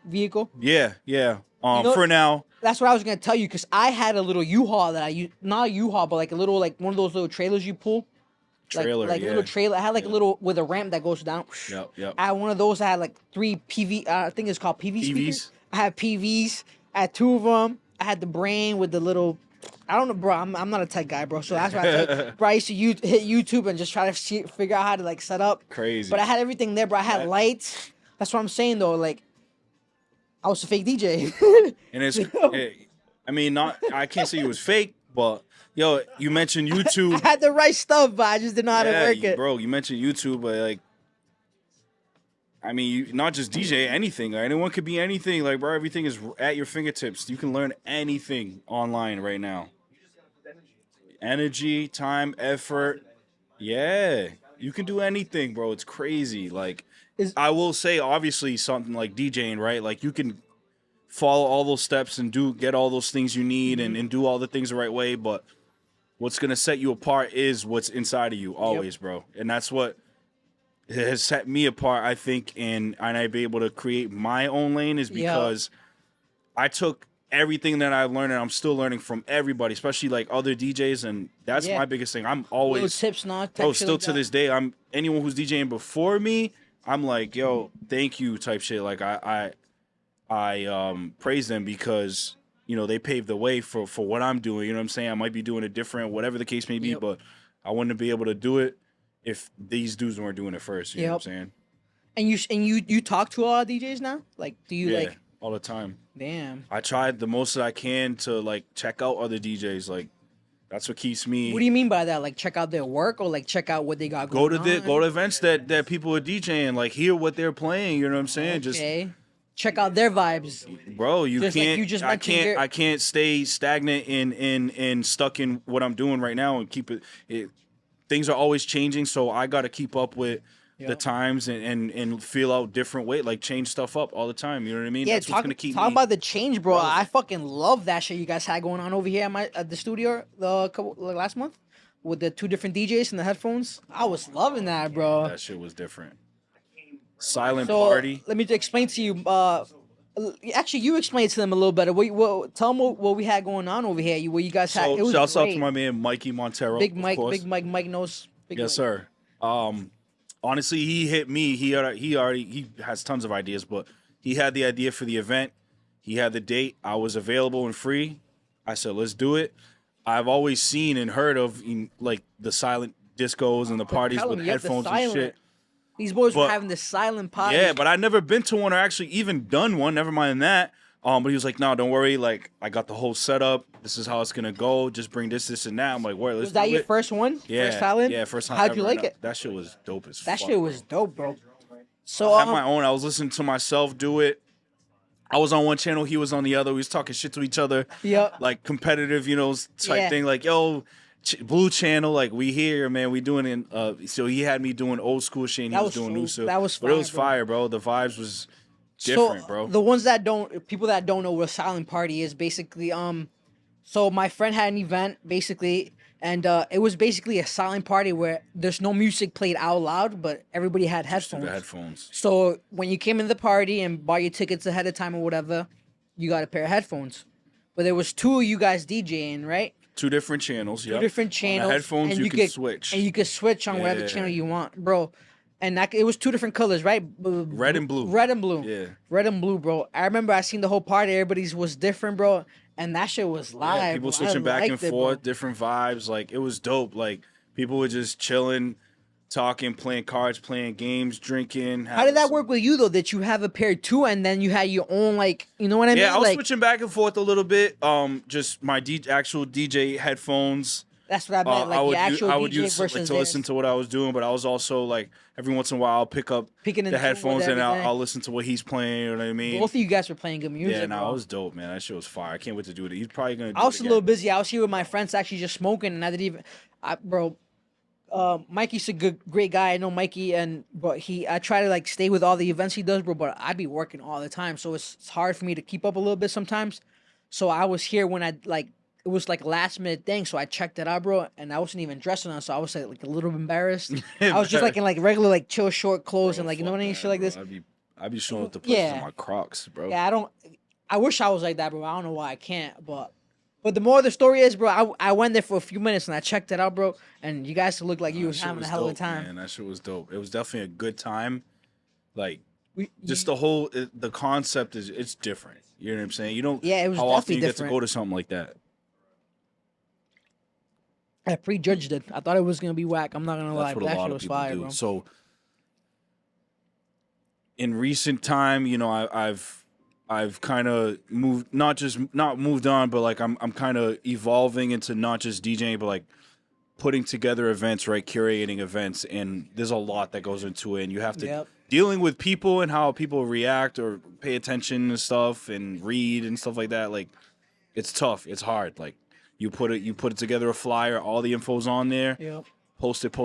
vehicle. yeah. know- For now. That's what I was gonna tell you, because I had a little U-Haul that I used, not a U-Haul, but like a little, like one of those little trailers you pull. Trailer, like yeah. little trailer. I had like a little with a ramp that goes down. Yep. I had one of those. I had like 3 PV. I think it's called PV speakers. PVs? I had PVs. I had 2 of them. I had the brain with the little. I don't know, bro. I'm not a tech guy, bro. So that's why I said, bro, I used to hit YouTube and just try to figure out how to like set up. Crazy. But I had everything there, bro. I had lights. That's what I'm saying though. Like, I was a fake DJ. And it's, Yo. I mean, I can't say it was fake, but yo, you mentioned I YouTube. had the right stuff, but I just didn't know how to Yeah, work it. bro, you mentioned YouTube, but like, I mean, you not just DJ, anything. Like, anyone could be anything. Like, bro, everything is at your fingertips. You can learn anything online right now. Energy, time, effort. Yeah, you can do anything, bro. It's crazy. Like, I will say, obviously, something like DJing, right? Like, you can follow all those steps and get all those things you need and do all the things the right way. But what's gonna set you apart is what's inside of you, always, bro. And that's what has set me apart, I think, and I've been able to create my own lane is because I took everything that I learned and I'm still learning from everybody, especially like other DJs, and that's my biggest thing. I'm always Little tips, not bro, still to this day, I'm anyone who's DJing before me, I'm like, yo, thank you type shit. Like I praise them because they paved the way for what I'm doing. You know what I'm saying? I might be doing it different, whatever the case may be, Yep. but I wouldn't be able to do it if these dudes weren't doing it first. You know what I'm saying? And you talk to a lot of DJs now? Like, do you Yeah, all the time. Damn. I tried the most that I can to like check out other DJs. Like that's what keeps me. What do you mean by that? Like, check out their work or like check out what they got go going to on? go to events that people are DJing. Like hear what they're playing. You know what I'm saying? Okay. Check out their vibes. Bro, you Just like can't. you just I mentioned can't. your- I can't stay stagnant and stuck in what I'm doing right now and keep it. Things are always changing, so I got to keep up with the times and feel out different way, like change stuff up all the time. You know what I mean? Yeah, That's what's talk, gonna keep talk me. about the change, bro. I fucking love that shit you guys had going on over here at the studio last month with the 2 different DJs and the headphones. I was loving that, bro. That shit was different. Silent So party. let me explain to you. Actually, you explain to them a little better. Tell them what we had going on over here. What you guys had. It So was shouts out great. to my man Mikey Montero. Big of Mike. course. Big Mike. Mike knows. Big Yes, Mike. sir. Honestly, he hit me. He has tons of ideas, but he had the idea for the event. He had the date. I was available and free. I said, let's do it. I've always seen and heard of like the silent discos and the parties Tell with 'em, yep, the headphones and silent. shit. These boys were But- having the silent party. Yeah, but I never been to one or actually even done one. Never mind that. But he was like, no, don't worry. Like, I got the whole setup. This is how it's gonna go. Just bring this, and that. I'm like, wait, let's Was that do your it. first one? Yeah, First silent? yeah, first time. How'd you ever, like and it? That shit was dope as That fuck. shit was dope, bro. So I had my own. I was listening to myself do it. I was on one channel. He was on the other. We was talking shit to each other. Yep. Like competitive, type Yeah. thing. Like, yo, Blue Channel, like we here, man. We doing it. So he had me doing old school shit. And he That was was doing so- new stuff. that was But it was fire, bro. fire, bro. The vibes was different, so, bro. The ones that people that don't know what a silent party is, basically, so my friend had an event, basically, and it was basically a silent party where there's no music played out loud, but everybody had headphones. The headphones. So when you came in the party and bought your tickets ahead of time or whatever, you got a pair of headphones. But there was 2 of you guys DJing, right? 2 different channels. 2 different channels. On the headphones, and you can switch. And you could switch on whatever Yeah. channel you want, bro. And it was 2 different colors, right? Red and blue. Red and blue. Yeah. Red and blue, bro. I remember I seen the whole party. Everybody's was different, bro. And that shit was live. Yeah, people bro. switching I back and liked it, forth, bro. different vibes. Like it was dope. Like people were just chilling, talking, playing cards, playing games, drinking. How did that work with you though? That you have a pair too, and then you had your own, like, you know what I mean? Yeah, I was like, switching back and forth a little bit. Just my actual DJ headphones. That's what I meant. Like your actual I would DJ use like, versus to listen theirs. to what I was doing, but I was also like every once in a while I'll pick up Picking and the choosing with headphones and everything. I'll listen to what he's playing. You know what I mean? Both of you guys were playing good music. Yeah, no, bro. it was dope, man. That shit was fire. I can't wait to do it. He's probably gonna. Do I was it a again. little busy. I was here with my friends actually just smoking, and I didn't even, bro. Mikey's a great guy. I know Mikey, but I try to like stay with all the events he does, bro. But I be working all the time, so it's hard for me to keep up a little bit sometimes. So I was here when it was like a last minute thing, so I checked it out, bro, and I wasn't even dressing on, so I was like a little embarrassed. I was just like in like regular like chill short clothes and like, you know what I mean, shit like this. I'd be showing up to places Yeah. in my Crocs, bro. Yeah, I wish I was like that, bro. I don't know why I can't, but the more the story is, bro, I went there for a few minutes and I checked it out, bro, and you guys look like you That was shit having was a hell of a dope, time. Man, that shit was dope. It was definitely a good time. Like We- just the whole the concept it's different. You know what I'm saying? You don't. Yeah, it was how often definitely you get different. to go to something like that. I prejudged it. I thought it was gonna be whack. I'm not gonna lie, That's but what a that lot shit of was people fire, do. bro. So in recent time, I've kind of moved, not moved on, but like I'm kind of evolving into not just DJing, but like putting together events, right? Curating events, and there's a lot that goes into it, and you have to Yep. dealing with people and how people react or pay attention and stuff, and read and stuff like that. Like it's tough, it's hard. Like you put it together a flyer, all the info's on there. Yep. Post it.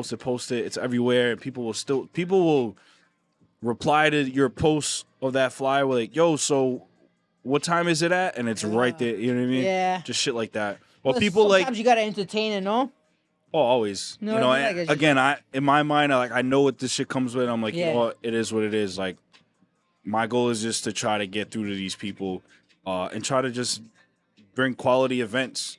It's everywhere, and people will reply to your post of that flyer with like, "Yo, so what time is it at?" And it's right there. You know what I mean? Yeah. Just shit like that. Well, But people like, sometimes you gotta entertain it, no? oh, always. No, You know, I mean, like, and it's just- again, in my mind, I know what this shit comes with. I'm like, you Yeah. know what? It is what it is. Like, my goal is just to try to get through to these people, and try to just bring quality events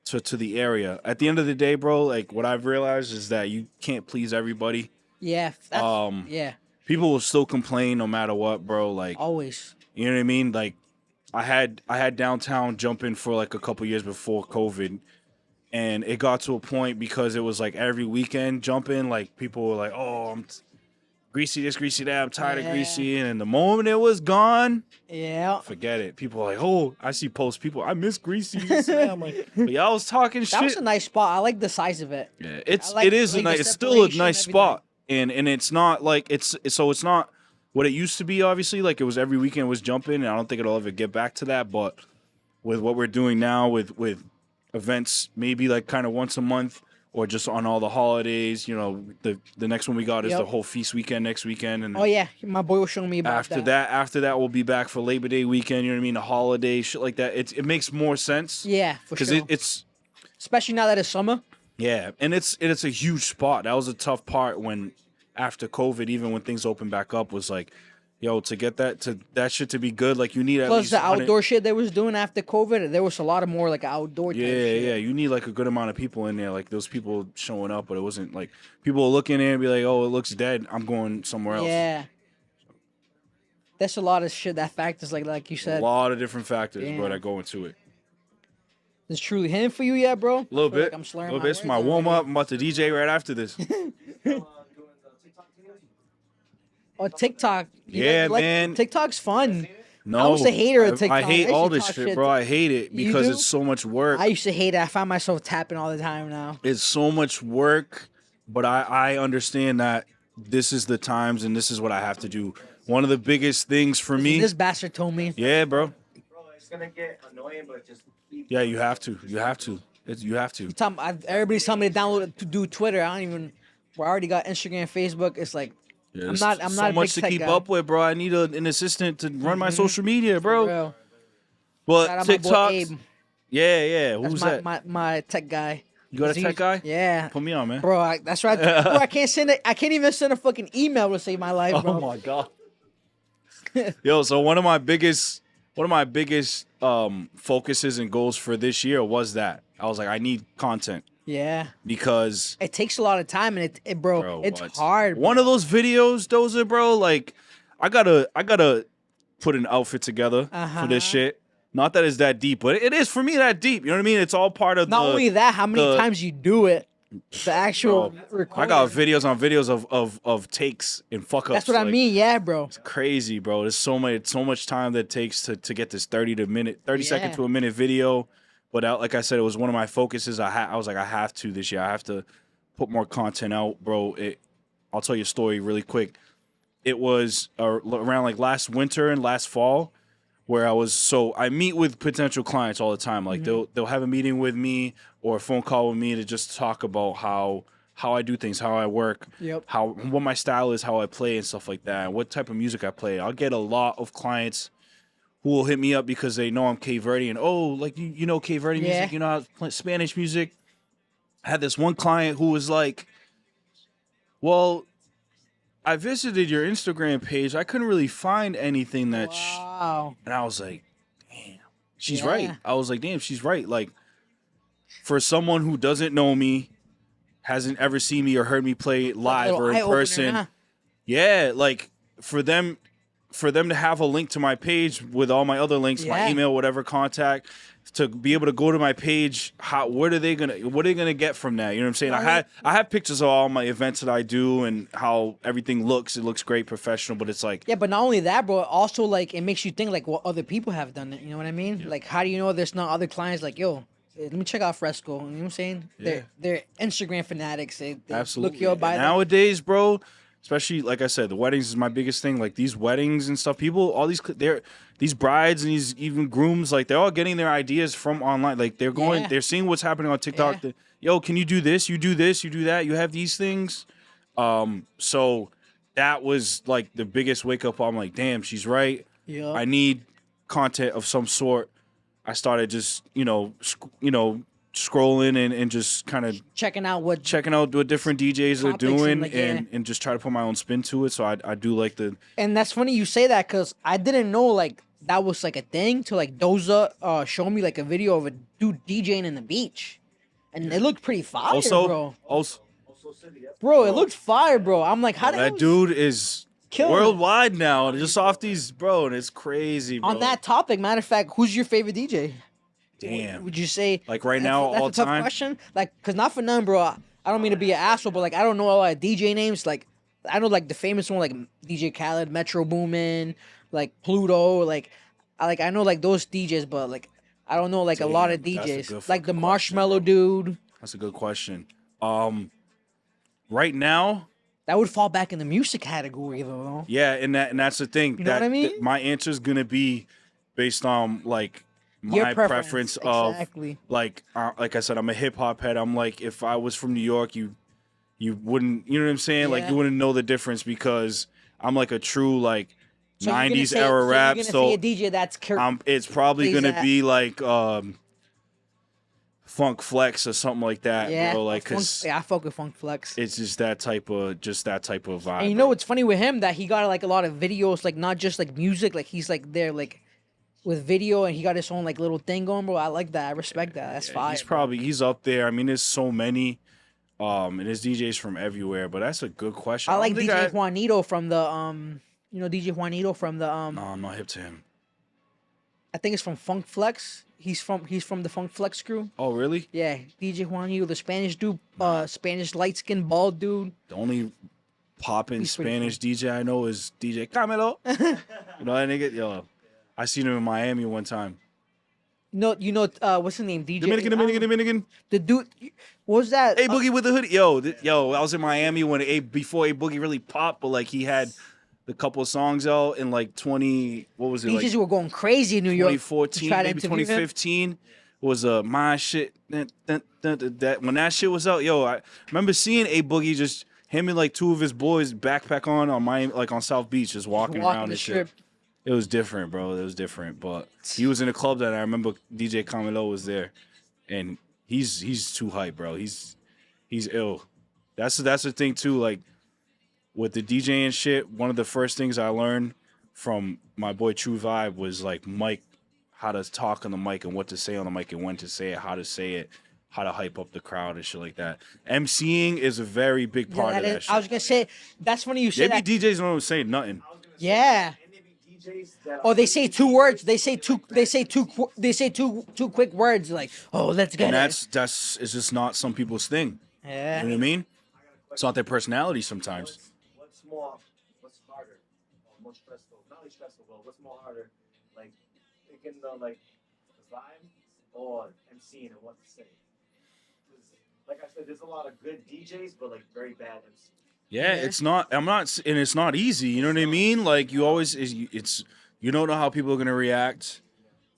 to the area. At the end of the day, bro, like what I've realized is that you can't please everybody. Yeah. Yeah. People will still complain no matter what, bro. Like, Always. You know what I mean? Like I had downtown jumping for like a couple years before COVID, and it got to a point because it was like every weekend jumping. Like people were like, "Oh, greasy this, greasy that. I'm tired of greasy." And the moment it was gone, forget it. People are like, "Oh, I see posts. People, I miss greasy." I'm like, but y'all was talking shit. That was a nice spot. I like the size of it. Yeah, it's still a nice spot, and it's not like it's not what it used to be. Obviously, like it was every weekend was jumping, and I don't think it'll ever get back to that. But with what we're doing now, with events, maybe like kind of once a month or just on all the holidays. You know, the next one we got is the whole feast weekend next weekend, and my boy was showing me about after that we'll be back for Labor Day weekend. You know what I mean? A holiday shit like that. It makes more sense. Yeah, for sure. Because it's especially now that it's summer. Yeah, and it's a huge spot. That was a tough part when after COVID, even when things opened back up, was like, yo, to get that shit to be good, like you need at Plus least the outdoor shit they was doing after COVID, there was a lot of more like outdoor type shit. Yeah, you need like a good amount of people in there, like those people showing up, but it wasn't like people will look in there and be like, oh, it looks dead, I'm going somewhere else. Yeah. That's a lot of shit that factors like you said. A lot of different factors, bro, that go into it. It's truly hitting for you yet, bro? A little bit. Like I'm slurring a little bit. It's my warm up. I'm about to DJ right after this. Oh, TikTok. Man. TikTok's fun. No, I was a hater of TikTok. I hate all this shit, bro. I hate it because it's so much work. I used to hate it. I find myself tapping all the time now. It's so much work, but I understand that this is the times and this is what I have to do. One of the biggest things for me. This bastard told me. Yeah, bro. Bro, it's gonna get annoying, but just. Yeah, you have to. You have to. Everybody's telling me to download to do Twitter. I already got Instagram, Facebook. It's like I'm not so a much big to keep tech guy. up with, bro. I need an assistant to run my social media, bro. But TikTok. TikTok. Yeah. Who's that? My tech guy. You got a tech guy? Yeah. Put me on, man. Bro, that's right. Bro, I can't even send a fucking email to save my life, bro. Oh my god. Yo, so one of my biggest focuses and goals for this year was that I was like, I need content. Yeah. Because it takes a lot of time, and bro, it's hard. Bro. One of those videos, Doza, bro, like I gotta put an outfit together for this shit. Not that it's that deep, but it is for me that deep. You know what I mean? It's all part of not only that, how many times you do it. The actual recording. I got videos on videos of takes and fuck ups. That's what I mean, yeah, bro. It's crazy, bro. There's so much time that it takes to get this 30 second to a minute video. But like I said, it was one of my focuses. I was like, I have to this year. I have to put more content out, bro. I'll tell you a story really quick. It was around like last winter and last fall where I meet with potential clients all the time. Like they'll have a meeting with me or a phone call with me to just talk about how I do things, how I work, what my style is, how I play and stuff like that, and what type of music I play. I'll get a lot of clients who will hit me up because they know I'm Cape Verdean. Oh, like you know Cape Verdean music, you know I play Spanish music. I had this one client who was like, well, I visited your Instagram page. I couldn't really find anything that and I was like, damn, she's right. I was like, damn, she's right. Like, for someone who doesn't know me, hasn't ever seen me or heard me play live or in person, like for them to have a link to my page with all my other links, my email, whatever contact, to be able to go to my page, what are they gonna get from that? You know what I'm saying? I have pictures of all my events that I do and how everything looks. It looks great, professional, but it's like but not only that, bro. Also, like it makes you think like what other people have done. You know what I mean? Like how do you know there's not other clients like yo? Let me check out Fresco. You know what I'm saying? They're Instagram fanatics. They absolutely look you up by nowadays, bro. Especially like I said, the weddings is my biggest thing. Like these weddings and stuff, people, all these brides and these even grooms, like they're all getting their ideas from online. Like they're seeing what's happening on TikTok. Yo, can you do this? You do this? You do that? You have these things. So that was like the biggest wake up. I'm like, damn, she's right. Yeah. I need content of some sort. I started just scrolling and just kind of checking out what different DJs are doing like, and just try to put my own spin to it. So I do like and that's funny you say that because I didn't know like that was like a thing till like Doza showed me like a video of a dude DJing in the beach, and it looked pretty fire, bro. Also, bro, it looked fire, bro. I'm like, how that dude is killing it. worldwide now, just off these, bro, and it's crazy, bro. On that topic, matter of fact, who's your favorite DJ? Damn. Would you say Like right now, that's all a tough time? question? Like, cause not for none, bro. I don't mean to be an asshole, but like I don't know a lot of DJ names. Like I know like the famous one, like DJ Khaled, Metro Boomin, like Pluto, I know like those DJs, but like I don't know like a lot of Damn, that's a DJs. good Like the fucking question, Marshmallow bro. dude. That's a good question. Right now, That would fall back in the music category though. yeah, and that's the thing. You know what I mean? My answer is gonna be based on like Your my preference of exactly. like I said, I'm a hip hop head. I'm like, if I was from New York, you wouldn't, you know what I'm saying? Like Yeah. you wouldn't know the difference because I'm like a true like So you're gonna 90s say- era so rap. You're So gonna say a DJ that's it's probably plays gonna that. be like Funk Flex or something like that, yeah, bro. Like, Funk, cause I fuck with Funk Flex. it's just that type of vibe. And you know what's funny with him that he got like a lot of videos, like not just like music, like he's like there like with video and he got his own like little thing going, bro. I like that. I respect that. That's fire. He's up there. I mean, there's so many, and there's DJs from everywhere. But that's a good question. I like don't think DJ Juanito from the you know DJ Juanito from the No, I'm not hip to him. I think it's from Funk Flex. He's from the Funk Flex crew. Oh, really? Yeah, DJ Juanito, the Spanish dude, Spanish light skinned bald dude. The only poppin' He's pretty Spanish DJ I know is DJ Camilo. You know that nigga? Yo, I seen him in Miami one time. No, you know what's his name? DJ Dominican. The dude, what was that? A Boogie with the hoodie. Yo, I was in Miami when before A Boogie really popped, but like he had the couple of songs out in like 20. What was it? DJs Like were going crazy in New York. 2014, try to maybe interview him. 2015 was my shit. That when that shit was out, yo, I remember seeing A Boogie just him and like two of his boys backpack on Miami, like on South Beach, just walking around the and strip. shit. It was different, bro. It was different, but he was in a club that I remember DJ Camilo was there, and he's too hype, bro. He's ill. That's the thing too. Like with the DJing shit, one of the first things I learned from my boy True Vibe was like how to talk on the mic and what to say on the mic and when to say it, how to say it, how to hype up the crowd and shit like that. MCing is a very big part of that shit. I was gonna say that's funny you say Maybe that. DJs don't say nothing. Yeah. And they be DJs that Oh, they say two words. They say two quick words like, "Oh, let's get And it." it's just not some people's thing. Yeah. You know what I mean? It's not their personality sometimes. what's harder or more stressful? Not only stressful, but what's more harder? Like picking the vibe or MCing and what to say. 'Cause, like I said, there's a lot of good DJs, but like very bad MCs. Yeah, Yeah. it's not. And it's not easy. You know what I mean? Like you always, you don't know how people are gonna react.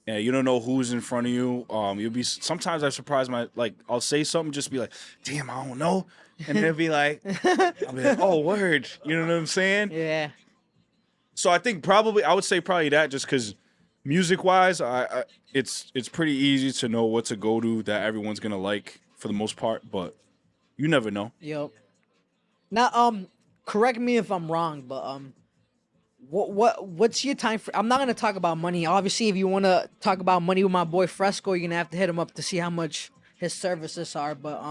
Yeah, you don't know who's in front of you. You'll be sometimes I'm surprised. I'll say something, just be like, "Damn, I don't know," and they'll be like, "I'll be like, oh word," you know what I'm saying? Yeah. So I think I would say that just because music wise, it's pretty easy to know what to go to that everyone's gonna like for the most part, but you never know. Yep. Now, correct me if I'm wrong, but what's your time for? I'm not gonna talk about money. Obviously, if you want to talk about money with my boy Fresco, you're gonna have to hit him up to see how much his services are. But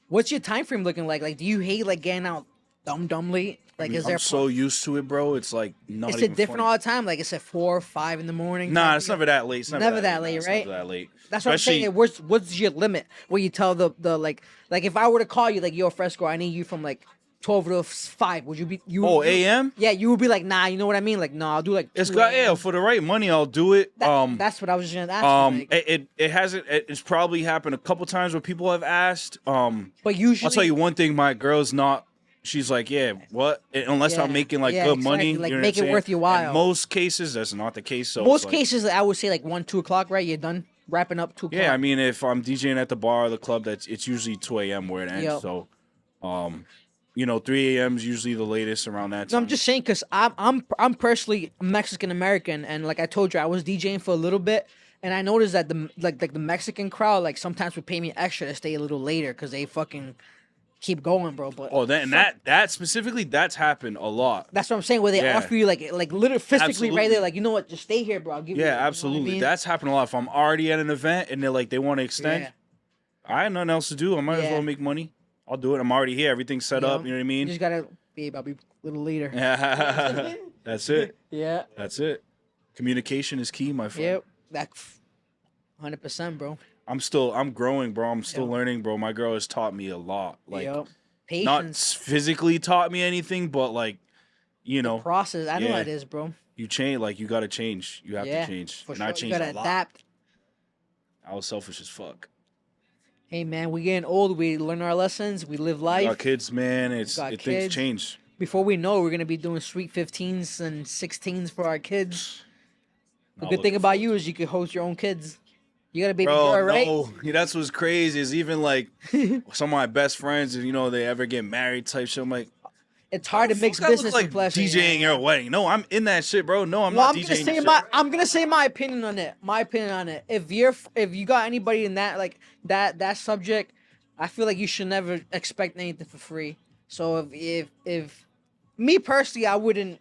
what's your time frame looking like? Like, do you hate like getting out dumbly? Like, is there? I'm so used to it, bro. It's like not Is even it different funny. all the time? Like, it's at 4 or 5 in the morning. Nah, it's never that late. It's Never that late, It's right? never that late. That's what I'm saying. Especially- What's your limit? Where you tell the like if I were to call you like, yo, Fresco, I need you from like 12 to 5. Would you be you? Oh, you- AM? Yeah, you would be like, nah. You know what I mean? Like, no, I'll do like. It's 2 got a.m. for the right money, I'll do it. That's what I was just gonna ask. You, like, It hasn't. It's probably happened a couple times where people have asked. but usually, I'll tell you one thing. My girl's not. She's like, yeah, what? Unless I'm Yeah, making like yeah, good money, exactly, like, you know make what I'm it worth saying? your while. In most cases, that's not the case. So most it's like- cases, I would say like 1, 2 o'clock, right? You're done wrapping up 2 o'clock. Yeah, I mean, if I'm DJing at the bar or the club, it's usually 2 a.m. where it ends. Yep. So, 3 a.m. is usually the latest around that No, time. I'm just saying because I'm personally Mexican American, and like I told you, I was DJing for a little bit, and I noticed that the the Mexican crowd like sometimes would pay me extra to stay a little later because they fucking keep going, bro. But that specifically, that's happened a lot. that's what I'm saying. Where they Yeah. offer you like literally physically right Absolutely. there, like, you know what, just stay here, bro. I'll give you. Yeah, you know what I absolutely. mean? That's happened a lot. If I'm already at an event and they want to extend, Yeah. I have nothing else to do. I might as Yeah. well make money. I'll do it. I'm already here. Everything's set up. You know what I You mean? just gotta, babe, I'll be little later. That's it. Yeah. That's it. Communication is key, my friend. Yep. That 100%, bro. I'm growing, bro. I'm still Yep. learning, bro. My girl has taught me a lot. Like, Yep. not Patience. physically taught me anything, but like, you know, Process. I know yeah. how it is, bro. you change. Like, you got to change. You have Yeah, to change. For And sure. I You changed gotta a lot. adapt. I was selfish as fuck. Hey, man, we getting old. We learn our lessons. We live You life. got kids, man. got Things kids. change. Before we know, we're gonna be doing sweet 15s and 16s for our kids. The Not good thing looking about forward you to is you can host your own kids. You got a baby Bro, girl, right? no, that's what's crazy. Is even like some of my best friends, if they ever get married type shit. I'm like, It's hard to fuck, mix I look business like and pleasure. DJing your wedding. No, I'm in that shit, bro. No, I'm Well, not DJing. I'm gonna say my opinion on it. My opinion on it. If you got anybody in that like that subject, I feel like you should never expect anything for free. So if me personally, I wouldn't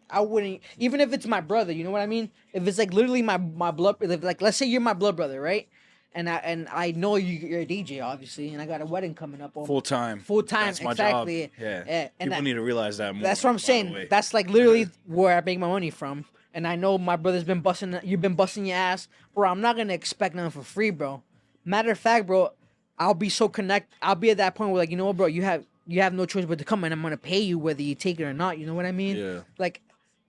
even if it's my brother. You know what I mean? If it's like literally my blood, like let's say you're my blood brother, right? And I know you're a DJ, obviously, and I got a wedding coming up. Full time. Full time, That's my exactly. job. Yeah. And People need to realize that more. that's what I'm by the saying. way. That's like literally where I make my money from. And I know my brother's been busting. You've been busting your ass, bro. I'm not gonna expect nothing for free, bro. Matter of fact, bro, I'll be so I'll be at that point where like, you know what, bro, you have no choice but to come, and I'm gonna pay you whether you take it or not. You know what I mean? Yeah. Like,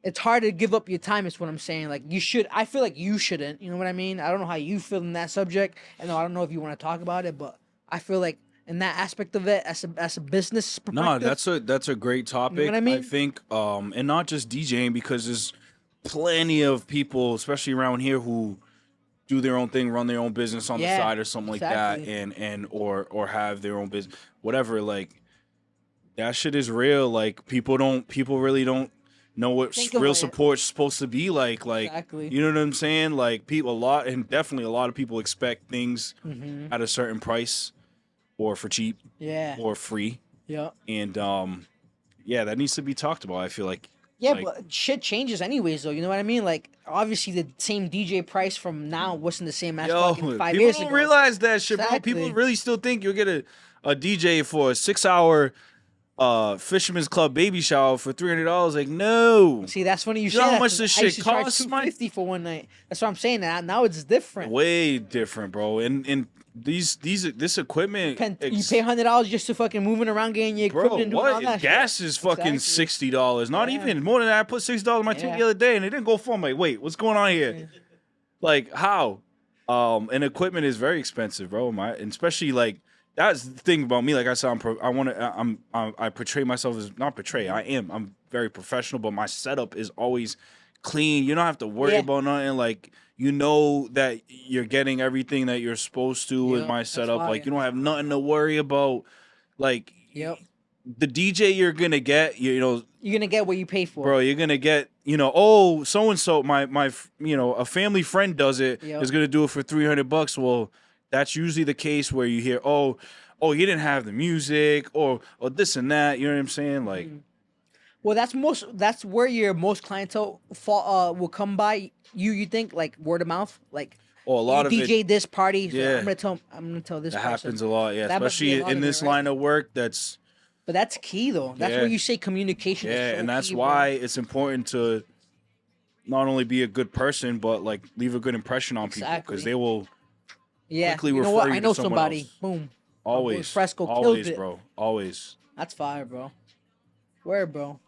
it's hard to give up your time. Is what I'm saying. Like, you should. I feel like you shouldn't. You know what I mean? I don't know how you feel in that subject, and I don't know if you want to talk about it, but I feel like in that aspect of it, as a business No, perspective, that's a great topic. what I mean? think, and not just DJing, because there's plenty of people, especially around here, who do their own thing, run their own business on the Yeah, side or something exactly. like that, and or have their own business, whatever. Like, that shit is real. Like, people really don't know what Think of real it. support's supposed to be like. Like, Exactly. you know what I'm saying? Like, definitely a lot of people expect things Mm-hmm. at a certain price, or for cheap, Yeah. or free, Yeah. and yeah, that needs to be talked about. I feel like. Yeah, Like- but shit changes anyways, though. You know what I mean? Like, obviously, the same DJ price from now wasn't the same as fucking 5 people years don't ago. realize that shit, bro. Exactly. People really still think you'll get a DJ for a 6-hour Fisherman's Club baby shower for $300. Like, no. See, that's funny you You say know how that, much 'cause this I used shit to charge costs, man? $250 for one night. That's what I'm saying. Now it's different. Way different, bro. And this equipment, You pay $100 just to fucking moving around, getting your equipment, bro, and doing all what? that Gas shit. is fucking Exactly. $60. Not Yeah. even more than that. I put $60 in my tank Yeah. the other day, and it didn't go full. I'm like, wait, what's going on here? Like, how? And equipment is very expensive, bro. And especially like, that's the thing about me. Like I said, I portray myself as, not portray. I'm very professional, but my setup is always clean. You don't have to worry Yeah. about nothing. Like, you know that you're getting everything that you're supposed to with Yep, my that's setup. fire. Like, you don't have nothing to worry about. Like, Yep. the DJ you're gonna get, You're gonna get what you pay for. bro, you're gonna get, so and so, my a family friend does it, Yep. is gonna do it for $300. Well, that's usually the case where you hear, oh, you didn't have the music, or this and that. You know what I'm saying? Like, Well, that's where your most clientele will come by. You think like word of mouth, like a lot of DJ it this party. So Yeah. I'm gonna tell this. that person. happens a lot. Yeah, That must be a especially lot in of this it, right? line of work. That's But that's key though. That's Yeah. where you say communication. yeah, is so and that's key, bro. why it's important to not only be a good person, but like leave a good impression on people, Exactly. because they will Yeah. quickly You know refer what? you I to know someone somebody. else. Boom. always, Fresco killed always, it. bro, always. That's fire, bro. Where, bro?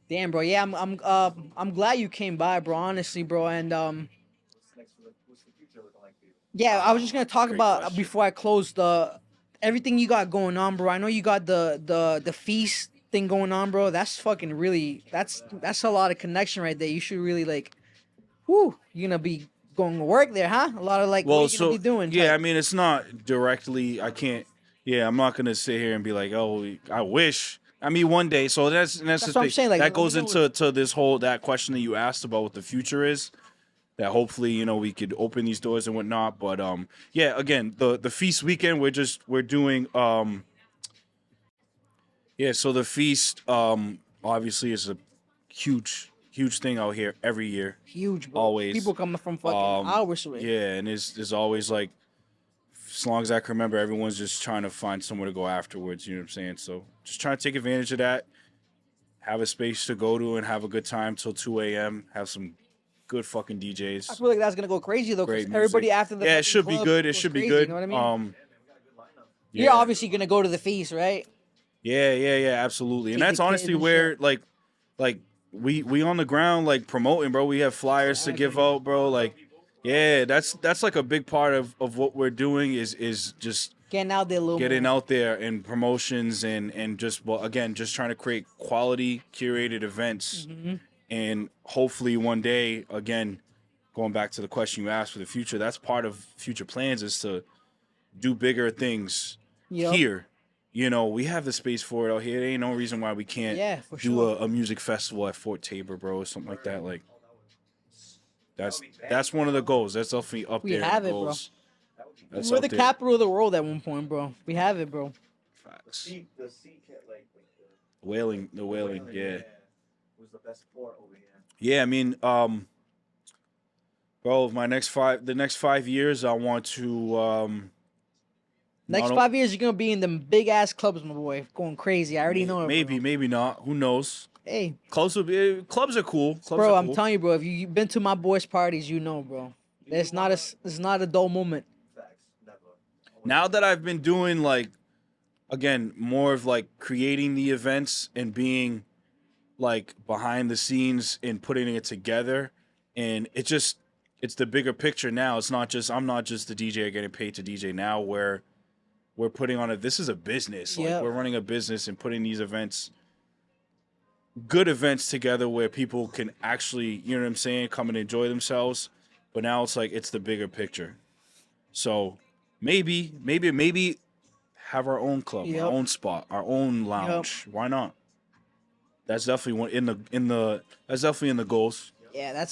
Damn, bro. Yeah, I'm glad you came by, bro. Honestly, bro. And What's the future looking like for you? yeah, I was just gonna talk Great about question. before I close everything you got going on, bro. I know you got the feast thing going on, bro. That's fucking really that's a lot of connection right there. You should really like, whoo, you're gonna be going to work there, huh? A lot of like, Well, what you gonna be doing? yeah, I type. mean, it's not directly. I can't. Yeah, I'm not gonna sit here and be like, oh, I wish. I mean, one day. So that's the what thing. I'm saying, like, that let me goes know into this whole that question that you asked about what the future is. That hopefully we could open these doors and whatnot. But yeah, again, the feast weekend we're doing yeah. So the feast obviously is a huge thing out here every year. Huge, bro. Always. People coming from fucking hours away. Yeah, and there's always like, as long as I can remember, everyone's just trying to find somewhere to go afterwards. You know what I'm saying? So just trying to take advantage of that. have a space to go to and have a good time till 2 a.m. Have some good fucking I DJs. feel like that's gonna go crazy though, because Great everybody music. after the Yeah, it fucking should be club good. It goes should be crazy, good. You know what I mean? Yeah, we got a good lineup. You're obviously gonna go to the feast, right? Yeah, absolutely. And Take that's the kids honestly and where shit. like we on the ground like promoting, bro. We have flyers to give out, bro. Like, yeah, that's like a big part of what we're doing is just Getting out there a little getting more. out there and promotions and just, well, again, just trying to create quality curated events. Mm-hmm. And hopefully one day, again, going back to the question you asked for the future, that's part of future plans, is to do bigger things Yep. here. You know, we have the space for it out here. There ain't no reason why we can't Yeah, for do sure. a music festival at Fort Tabor, bro, or something like that. Like, that's one of the goals. That's definitely up We there. in have the it, bro. goals. That's We're up the there. capital of the world at one point, bro. We have it, bro. Facts. The sea cat, like the Whaling, yeah. was the best port over here. Yeah, I mean, bro, the next 5 years, I want to, Next no, 5 years, you're gonna be in them big ass clubs, my boy, going crazy. I already know it. maybe, bro. maybe not. Who knows? Hey, Clubs are cool. Clubs bro, are I'm cool. telling you, bro. If you've been to my boys' parties, you know, bro. It's not a dull moment. Facts, never. Now that I've been doing, like, again, more of like creating the events and being like behind the scenes and putting it together, and it's the bigger picture now. It's not just, I'm not just the DJ getting paid to DJ now, where we're putting on this is a business. Like, Yep. we're running a business and putting these events, good events together where people can actually, you know what I'm saying, come and enjoy themselves. But now it's like, it's the bigger picture. So maybe have our own club, Yep. our own spot, our own lounge. Why not? That's definitely that's definitely in the goals. Yeah,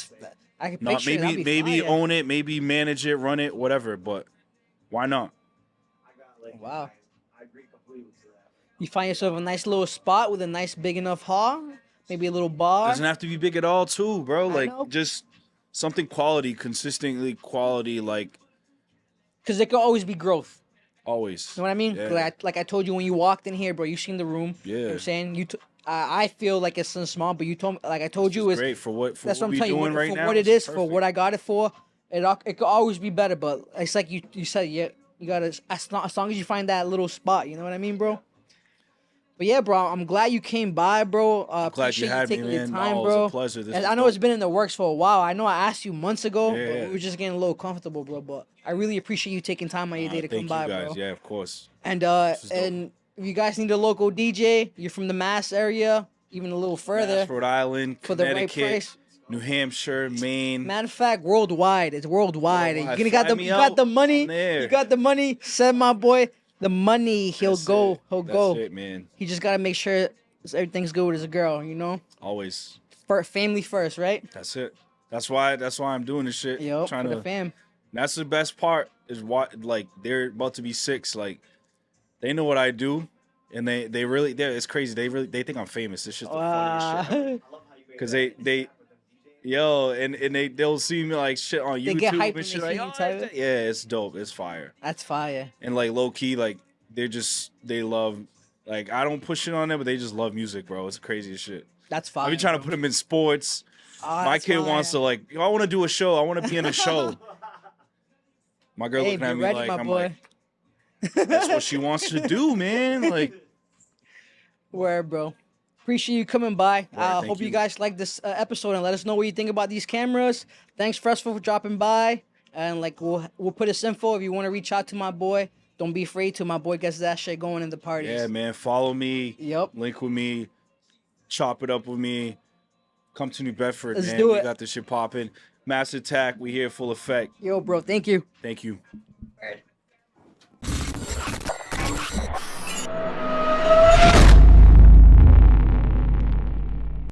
I can Not picture it. That'd be maybe fire. own it, maybe manage it, run it, whatever. But why not? I got like Wow. I agree completely to that. You find yourself a nice little spot with a nice big enough hall, maybe a little bar. Doesn't have to be big at all, too, bro. I Like, know. just something quality, consistently quality, like, Because there could always be growth. always. You know what I mean? Yeah. Like I told you when you walked in here, bro. You seen the room. You know what Yeah. I'm saying? I feel like it's something small, but you told me, like I told you, It's is great for what that's what I'm we telling you. doing right For now. what it it's is, for perfect. what I got it for, it could always be better. But it's like you said, yeah, you gotta as long as you find that little spot. You know what I mean, bro? But yeah, bro, I'm glad you came by, bro. Glad you Appreciate had me, taking your man. time, Oh, it bro. was a pleasure. This And was I know it's dope. been in the works for a while. I know I asked you months ago, but Yeah. we were just getting a little comfortable, bro. But I really appreciate you taking time out of your day to Thank come by, you guys. bro. Yeah, of course. And is dope. and if you guys need a local DJ, you're from the Mass area, even a little further, Mass, Rhode Island, for the right Connecticut, price. New Hampshire, Maine. Matter of fact, worldwide. It's worldwide. Worldwide. You got Fly me out. the money. I'm there. You got the money. Send my boy the money. He'll That's go. it. He'll That's go. it, man. He just gotta make sure everything's good with his girl. You know, Always. family first, right? That's it. That's why I'm doing this shit. Yup, Trying for to. the fam. That's the best part, is what, like, they're about to be 6. Like, they know what I do, and they really, it's crazy. They think I'm famous. It's just the funniest shit. I love how you made 'Cause that they- with them DJs. and they'll see me like shit on They YouTube get hyped and when shit they like, see you oh, type it. yeah, it's dope. It's fire. That's fire. And like low key, like they love, like, I don't push it on them, but they just love music, bro. It's crazy as shit. That's fire. I be trying to bro. put them in sports. Ah, My that's kid fire. wants to, like, I want to do a show. I want to be in a show. My girl Hey, looking at be me ready, like, my I'm boy. like, that's what she wants to do, man. Like, Word, bro. Appreciate you coming by. thank Hope you you. guys like this episode and let us know what you think about these cameras. Thanks, Fresco, for dropping by. And like we'll put his info if you want to reach out to my boy. Don't be afraid to. My boy gets that shit going in the parties. yeah, man, follow me. Yep. Link with me. Chop it up with me. Come to New Bedford, Let's man. do We it. got this shit popping. Mass Attack, we here full effect. Yo, bro. Thank you. Thank you.